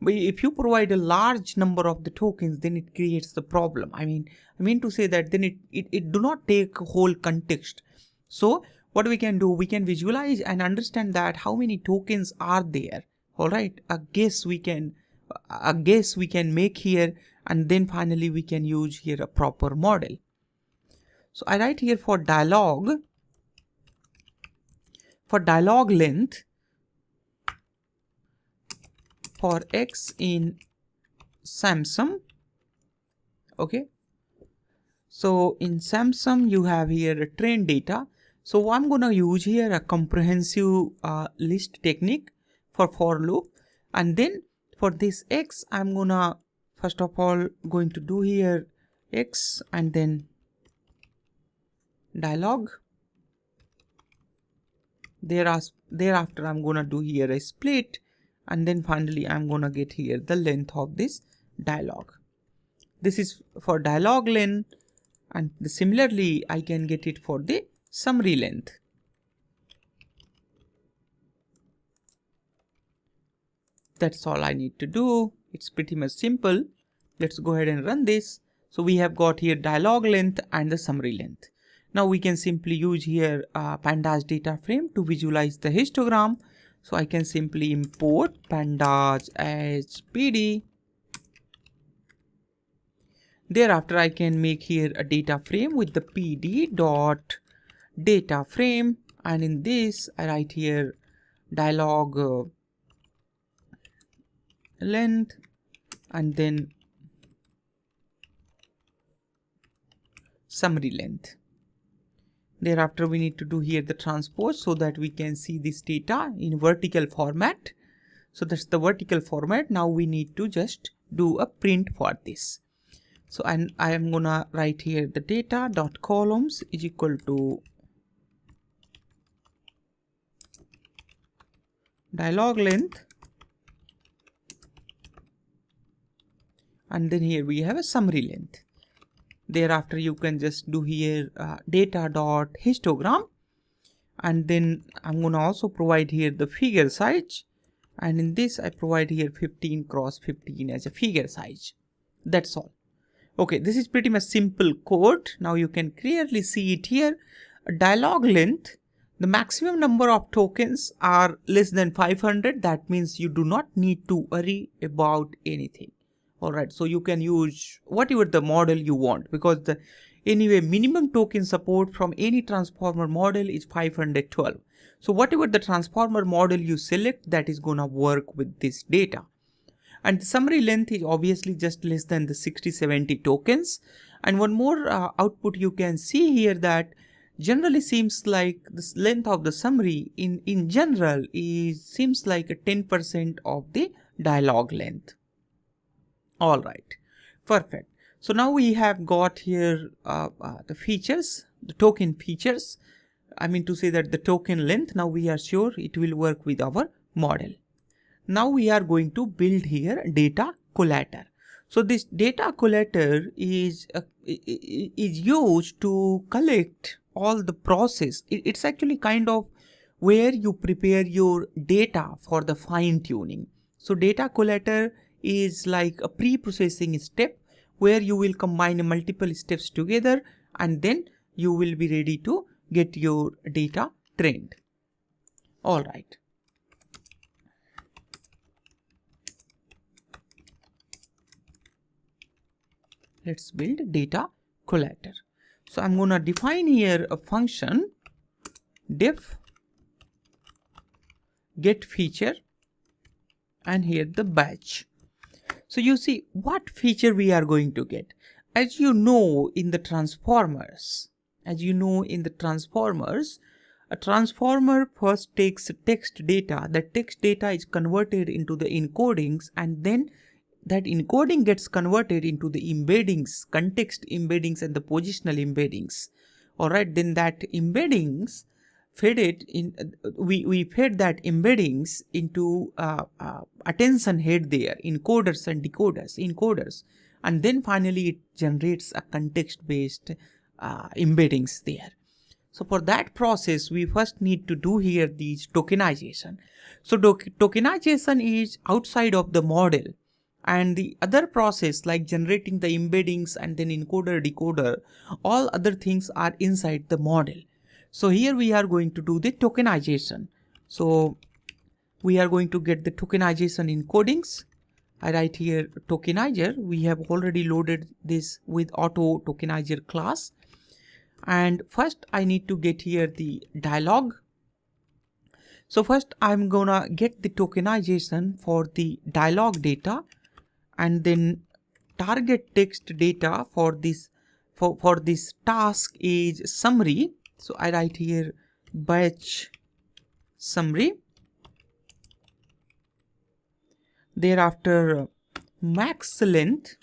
But if you provide a large number of the tokens, then it creates the problem. I mean to say that then it do not take whole context. So what we can do, we can visualize and understand that how many tokens are there. All right, a guess we can make here, and then finally we can use here a proper model. So I write here for dialogue length for X in Samsung. Okay, so in Samsung you have here a train data. So I'm gonna use here a comprehensive list technique for loop, and then for this X I'm gonna first of all going to do here X and then dialog. Thereafter I'm gonna do here a split, and then finally I'm gonna get here the length of this dialog. This is for dialog length, and similarly I can get it for the summary length. That's all I need to do. It's pretty much simple. Let's go ahead and run this. So we have got here dialog length and the summary length. Now we can simply use here pandas data frame to visualize the histogram. So I can simply import pandas as PD. Thereafter I can make here a data frame with the PD dot data frame, and in this I write here dialog length and then summary length. Thereafter we need to do here the transpose so that we can see this data in vertical format. So that's the vertical format. Now we need to just do a print for this. So I am gonna write here the data dot columns is equal to dialog length, and then here we have a summary length. Thereafter you can just do here data dot histogram, and then I'm gonna also provide here the figure size, and in this I provide here 15 cross 15 as a figure size. That's all. Okay, this is pretty much simple code. Now you can clearly see it here. Dialog length, the maximum number of tokens are less than 500. That means you do not need to worry about anything. Alright, so you can use whatever the model you want, because the anyway minimum token support from any transformer model is 512. So whatever the transformer model you select, that is gonna work with this data. And the summary length is obviously just less than the 60-70 tokens. And one more output you can see here, that generally seems like this length of the summary in general seems like a 10% of the dialog length. All right, perfect. So now we have got here the features, the token features. I mean to say that the token length, now we are sure it will work with our model. Now we are going to build here data collator. So this data collator is used to collect all the process. It's actually kind of where you prepare your data for the fine tuning. So data collator is like a pre-processing step where you will combine multiple steps together, and then you will be ready to get your data trained. All right. Let's build data collator. So I'm going to define here a function def get feature, and here the batch. So you see what feature we are going to get. As you know in the transformers, a transformer first takes text data. That text data is converted into the encodings, and then that encoding gets converted into the embeddings, context embeddings and the positional embeddings. Alright, then that embeddings fed it in, we fed that embeddings into attention head there, encoders and encoders, and then finally it generates a context based embeddings there. So for that process we first need to do here these tokenization. So tokenization is outside of the model, and the other process like generating the embeddings and then encoder decoder, all other things are inside the model. So here we are going to do the tokenization. So we are going to get the tokenization encodings. I write here tokenizer. We have already loaded this with auto tokenizer class. And first I need to get here the dialog. So first I'm gonna get the tokenization for the dialog data, and then target text data for this task is summary. So I write here batch summary. Thereafter max length.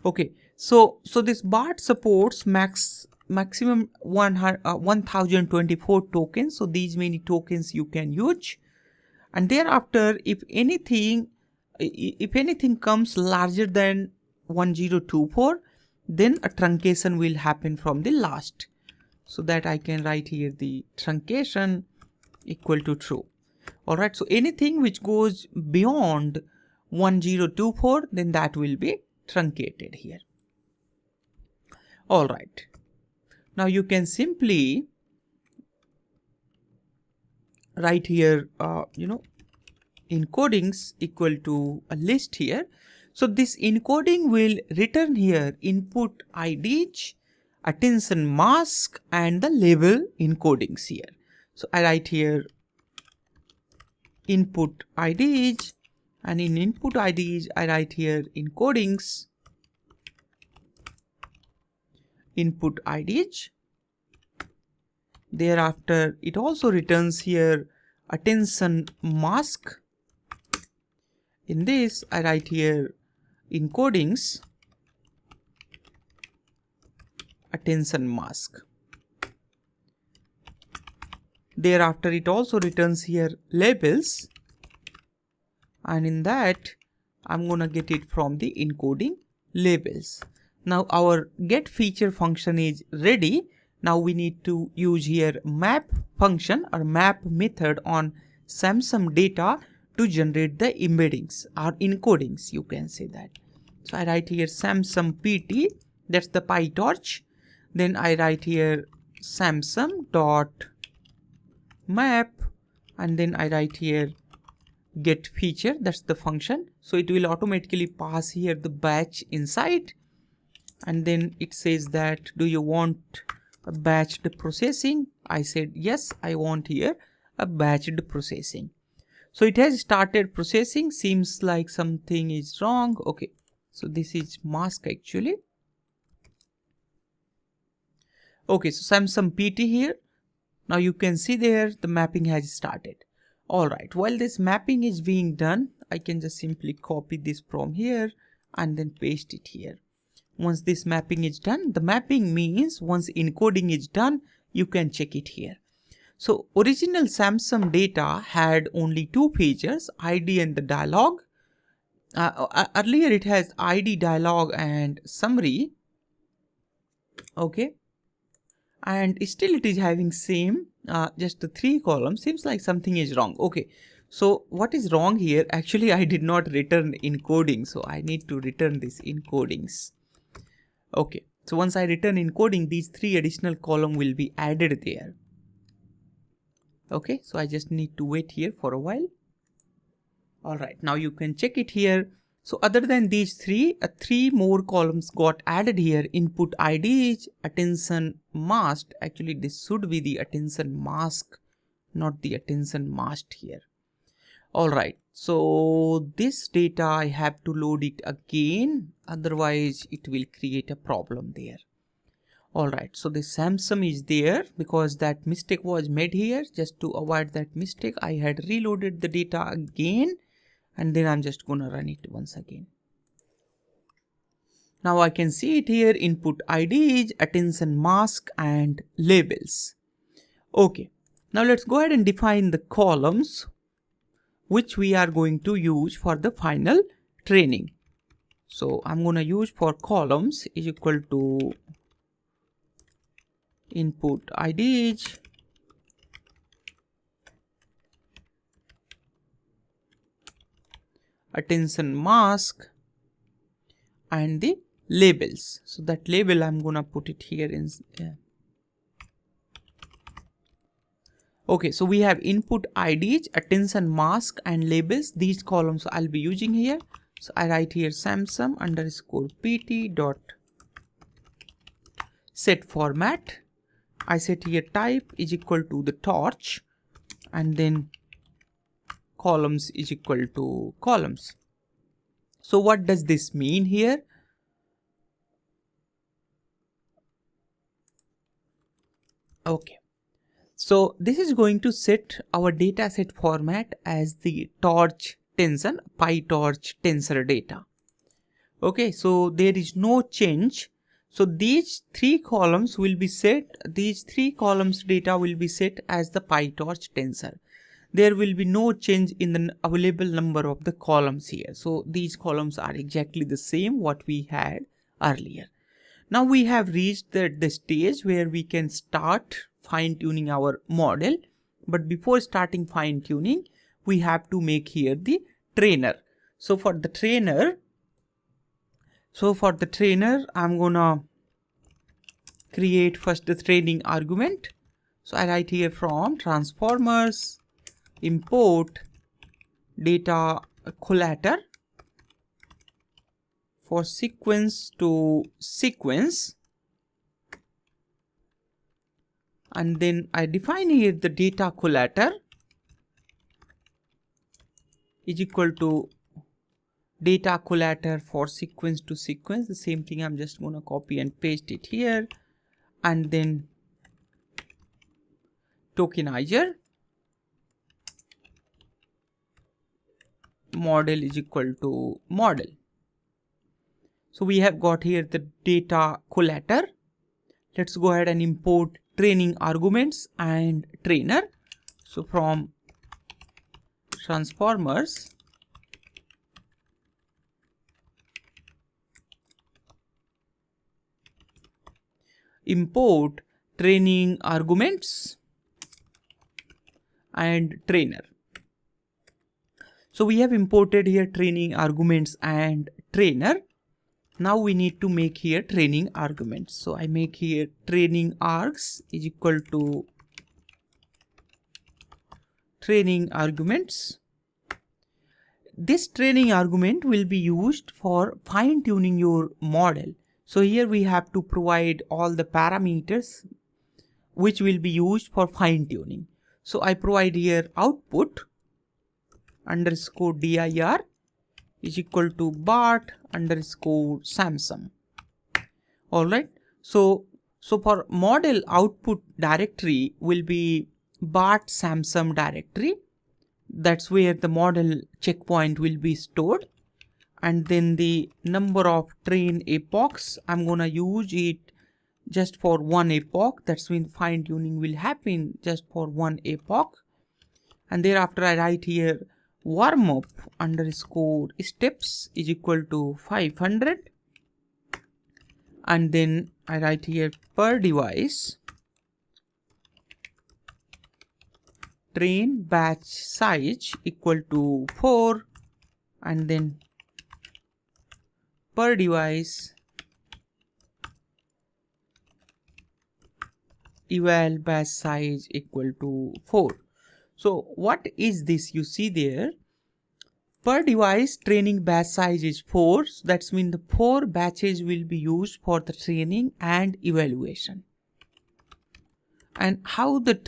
Okay, so this BART supports maximum 1024 tokens. So these many tokens you can use, and thereafter if anything comes larger than 1024, then a truncation will happen from the last. So that I can write here the truncation equal to true. Alright, so anything which goes beyond 1024, then that will be truncated here. Alright, now you can simply write here encodings equal to a list here. So this encoding will return here input IDs, attention mask, and the label encodings here. So I write here input IDs, and in input IDs I write here encodings input IDs. Thereafter it also returns here attention mask. In this I write here encodings attention mask. Thereafter it also returns here labels, and in that I'm gonna get it from the encoding labels. Now our get feature function is ready. Now we need to use here map function or map method on Samsung data to generate the embeddings or encodings, you can say that. So I write here Samsung PT, that's the PyTorch. Then I write here Samsung dot map, and then I write here get feature, that's the function. So it will automatically pass here the batch inside, and then it says that do you want a batched processing? I said yes, I want here a batched processing. So it has started processing. Seems like something is wrong. Okay, so this is mask actually. Okay, so Samsung PT here. Now you can see there the mapping has started. Alright, while this mapping is being done, I can just simply copy this from here and then paste it here. Once this mapping is done, the mapping means once encoding is done, you can check it here. So original Samsung data had only two pages, ID and the dialog. Earlier it has ID, dialog and summary. Okay. And still it is having same just the 3 columns. Seems like something is wrong. Okay, so what is wrong here? Actually I did not return encoding, so I need to return this encodings. Okay, so once I return encoding, these 3 additional columns will be added there. Okay, so I just need to wait here for a while. Alright, now you can check it here. So other than these 3 more columns got added here. Input IDs, attention masked. Actually this should be the attention mask, not the attention masked here. Alright, so this data I have to load it again, otherwise it will create a problem there. Alright, so the Samsung is there because that mistake was made here. Just to avoid that mistake, I had reloaded the data again, and then I'm just gonna run it once again. Now I can see it here, input IDs, attention mask and labels. Okay, now let's go ahead and define the columns which we are going to use for the final training. So I'm gonna use for columns is equal to input IDs, attention mask and the labels. So that label I'm gonna put it here in. Okay, so we have input IDs, attention mask and labels. These columns I'll be using here. So I write here Samsung underscore PT dot set format. I set here type is equal to the torch, and then columns is equal to columns. So what does this mean here? Okay. So this is going to set our dataset format as the torch tensor, PyTorch tensor data. Okay, so there is no change. So these three columns will be set, these three columns data will be set as the PyTorch tensor. There will be no change in the available number of the columns here. So these columns are exactly the same what we had earlier. Now we have reached the stage where we can start fine-tuning our model. But before starting fine-tuning, we have to make here the trainer. So for the trainer, I'm gonna create first the training argument. So I write here from transformers import data collator for sequence to sequence, and then I define here the data collator is equal to data collator for sequence to sequence. The same thing, I'm just going to copy and paste it here, and then tokenizer model is equal to model. So we have got here the data collator. Let's go ahead and import training arguments and trainer. So from transformers import training arguments and trainer. So we have imported here training arguments and trainer. Now we need to make here training arguments. So I make here training args is equal to training arguments. This training argument will be used for fine tuning your model. So here we have to provide all the parameters which will be used for fine tuning. So I provide here output underscore dir is equal to BART underscore Samsung. Alright. So for model output directory will be BART Samsung directory. That's where the model checkpoint will be stored. And then the number of train epochs, I'm gonna use it just for one epoch. That's when fine tuning will happen just for one epoch. And thereafter I write here warm up underscore steps is equal to 500. And then I write here per device train batch size equal to 4, and then per device eval batch size equal to 4. So what is this you see there? Per device training batch size is 4. So that's mean the 4 batches will be used for the training and evaluation. And how the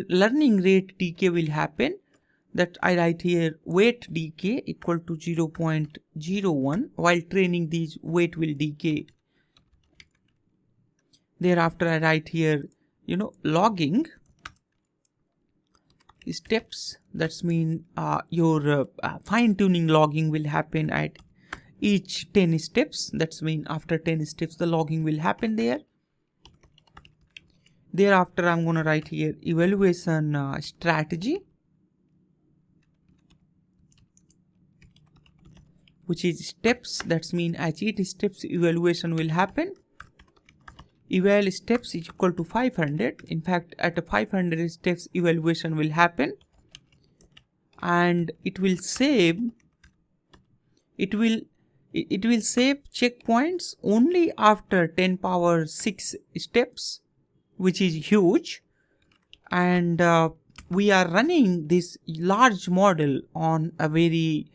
learning rate decay will happen, that I write here weight decay equal to 0.01. While training, these weight will decay. Thereafter I write here logging steps. That's mean your fine tuning logging will happen at each 10 steps. That's mean after 10 steps the logging will happen there. Thereafter I'm gonna write here evaluation strategy, which is steps. That's mean at each steps evaluation will happen. Eval steps is equal to 500. In fact, at 500 steps evaluation will happen, and it will save checkpoints only after 10 power 6 steps, which is huge. And we are running this large model on a very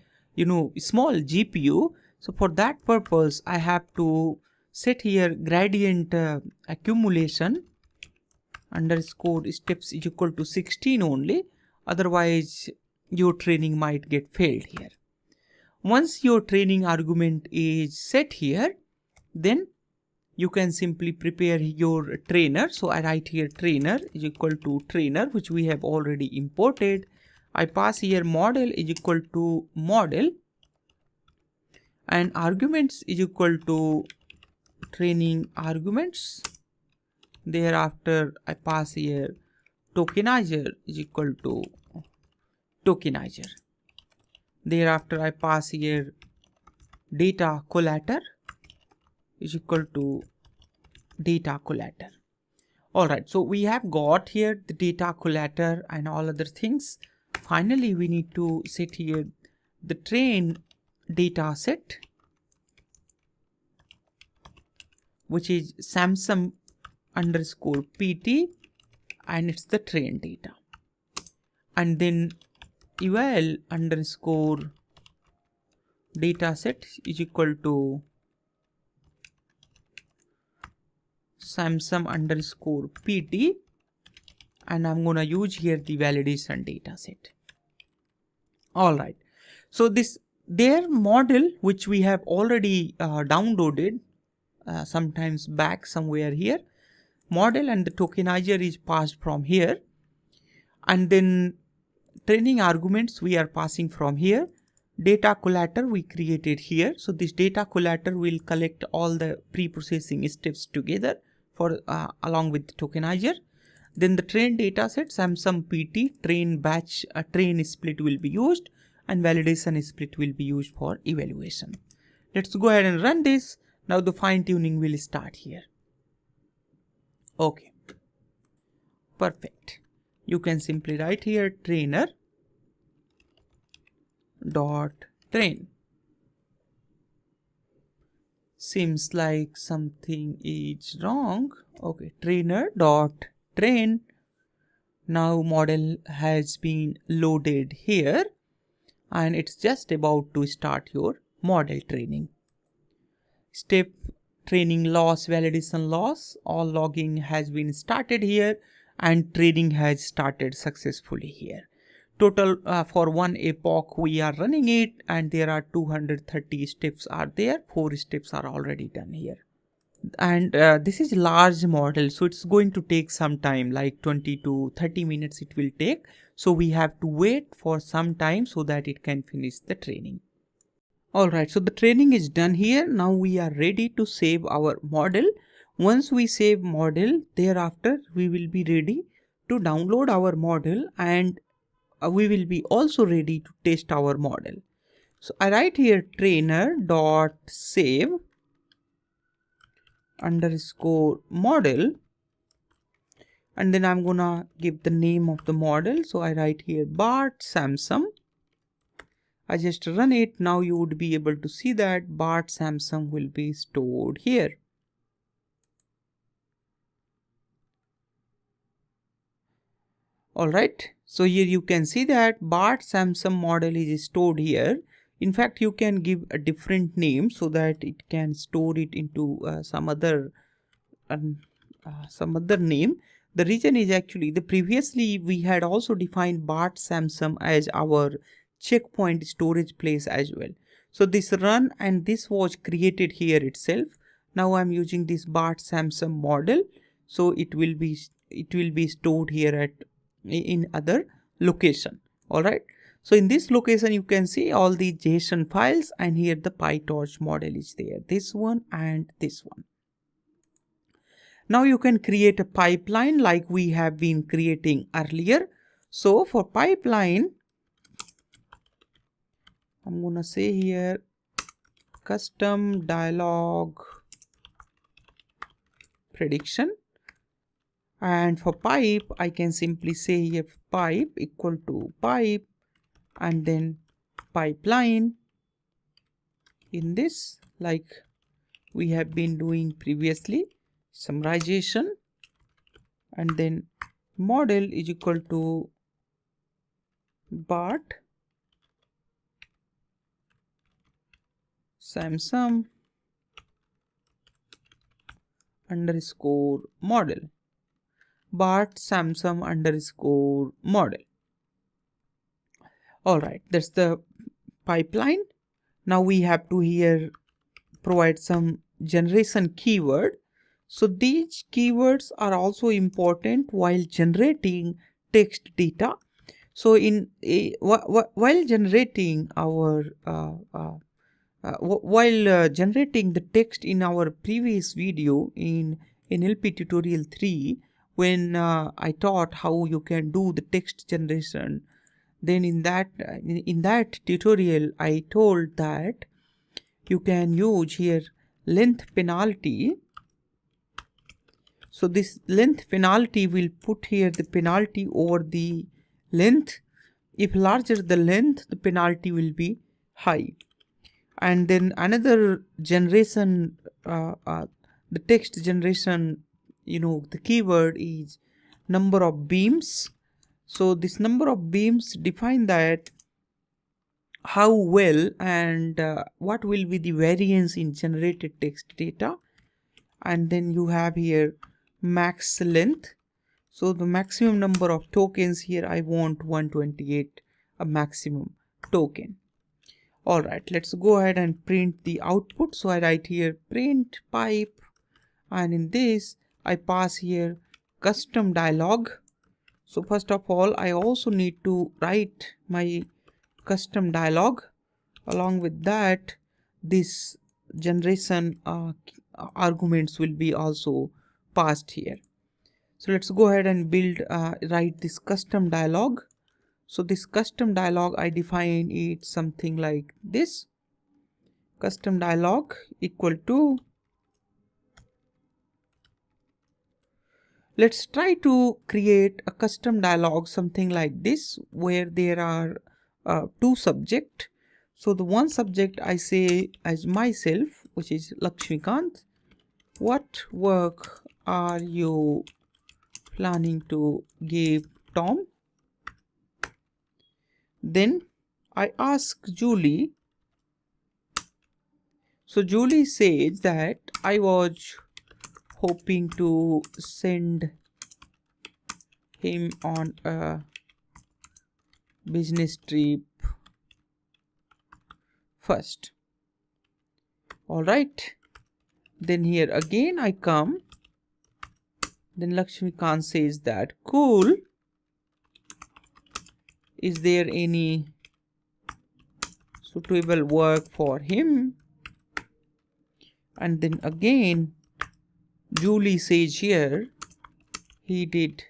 small GPU. So for that purpose I have to set here gradient accumulation underscore steps is equal to 16 only. Otherwise your training might get failed here. Once your training argument is set here, then you can simply prepare your trainer. So I write here trainer is equal to trainer, which we have already imported. I pass here model is equal to model, and arguments is equal to training arguments. Thereafter I pass here tokenizer is equal to tokenizer. Thereafter I pass here data collator is equal to data collator. Alright, so we have got here the data collator and all other things. Finally, we need to set here the train data set, which is Samsung underscore PT, and it's the train data. And then eval underscore data set is equal to Samsung underscore PT, and I'm gonna use here the validation data set. Alright, so their model, which we have already downloaded sometimes back somewhere here, model and the tokenizer is passed from here, and then training arguments we are passing from here. Data collator we created here. So this data collator will collect all the pre-processing steps together for along with the tokenizer. Then the train data set Samsung PT train batch train split will be used, and validation split will be used for evaluation. Let's go ahead and run this. Now the fine tuning will start here. Okay, perfect. You can simply write here trainer dot train. Seems like something is wrong. Okay, trainer dot train. Now model has been loaded here, and it's just about to start your model training. Step training loss, validation loss, all logging has been started here, and training has started successfully here. Total for one epoch we are running it, and there are 230 steps are there. 4 steps are already done here. And this is large model, so it's going to take some time, like 20 to 30 minutes it will take. So we have to wait for some time so that it can finish the training. Alright, so the training is done here. Now we are ready to save our model. Once we save model, thereafter we will be ready to download our model, and we will be also ready to test our model. So I write here trainer dot save underscore model, and then I'm gonna give the name of the model. So I write here BART Samsung. I just run it. Now you would be able to see that BART Samsung will be stored here. Alright, so here you can see that BART Samsung model is stored here. In fact, you can give a different name so that it can store it into some other name. The reason is actually the previously we had also defined BART Samsung as our checkpoint storage place as well. So this run and this was created here itself. Now I'm using this BART Samsung model, so it will be stored here at in other location. Alright, so in this location you can see all the JSON files, and here the PyTorch model is there, this one and this one. Now you can create a pipeline like we have been creating earlier. So for pipeline, I'm gonna say here custom dialog prediction, and for pipe I can simply say here pipe equal to pipe and then pipeline in this, like we have been doing previously, summarization, and then model is equal to BART Samsung underscore model, BART Samsung underscore model. Alright, that's the pipeline. Now we have to here provide some generation keyword. So these keywords are also important while generating text data. So while generating our generating the text in our previous video in NLP tutorial 3, when I taught how you can do the text generation, then in that tutorial I told that you can use here length penalty. So this length penalty will put here the penalty over the length. If larger the length, the penalty will be high. And then another generation, the text generation, the keyword is number of beams. So this number of beams define that how well and what will be the variance in generated text data. And then you have here max length. So the maximum number of tokens here, I want 128, a maximum token. Alright, let's go ahead and print the output. So I write here print pipe, and in this I pass here custom dialog. So first of all, I also need to write my custom dialog. Along with that, this generation arguments will be also passed here. So let's go ahead and write this custom dialog. So this custom dialog, I define it something like this. Custom dialog equal to, let's try to create a custom dialog something like this, where there are two subjects. So the one subject I say as myself, which is Lakshmikant. What work are you planning to give Tom? Then I ask Julie. So Julie says that I was hoping to send him on a business trip first. Alright. Then here again I come. Then Lakshmikant says that cool. Is there any suitable work for him? And then again Julie says here he did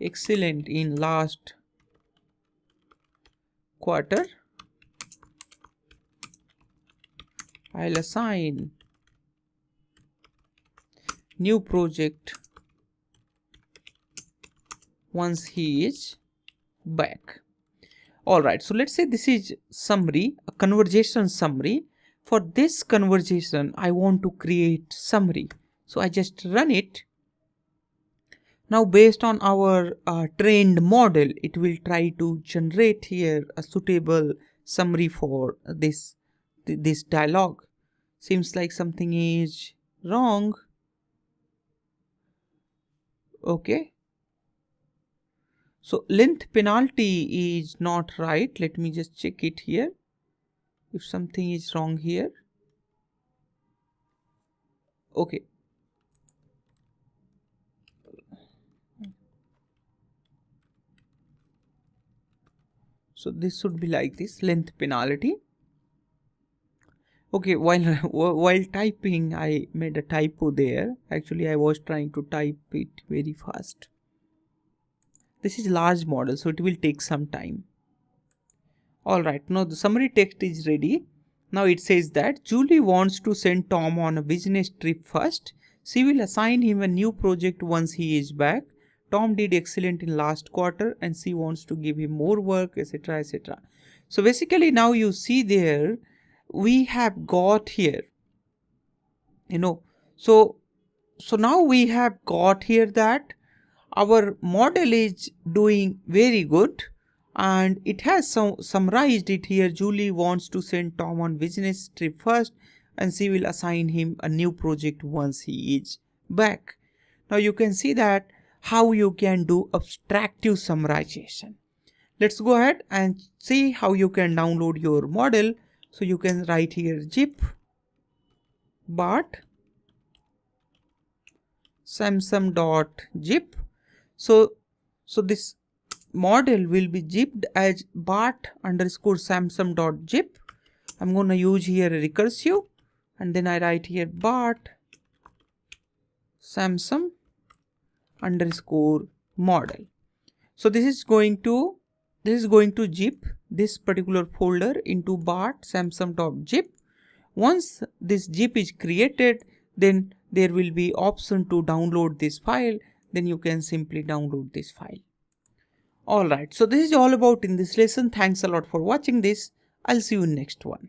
excellent in last quarter. I'll assign new project once he is back. Alright, so let's say this is summary, a conversation summary. For this conversation, I want to create summary. So I just run it. Now based on our trained model, it will try to generate here a suitable summary for this dialogue. Seems like something is wrong. Okay. So length penalty is not right. Let me just check it here. If something is wrong here. Okay. So this should be like this, length penalty. Okay, while typing I made a typo there. Actually I was trying to type it very fast. This is large model, so it will take some time. Alright, now the summary text is ready. Now it says that Julie wants to send Tom on a business trip first. She will assign him a new project once he is back. Tom did excellent in last quarter and she wants to give him more work, etc, etc. So basically now you see there we have got here, so now we have got here that our model is doing very good and it has summarized it here. Julie wants to send Tom on business trip first and she will assign him a new project once he is back. Now you can see that how you can do abstractive summarization. Let's go ahead and see how you can download your model. So you can write here zip BART samsung.zip. So this model will be zipped as BART underscore samsung.zip. I'm going to use here a recursive, and then I write here BART samsung underscore model. So this is going to zip this particular folder into BART samsung.zip. Once this zip is created, then there will be option to download this file. Then you can simply download this file. Alright, so this is all about in this lesson. Thanks a lot for watching this. I'll see you in next one.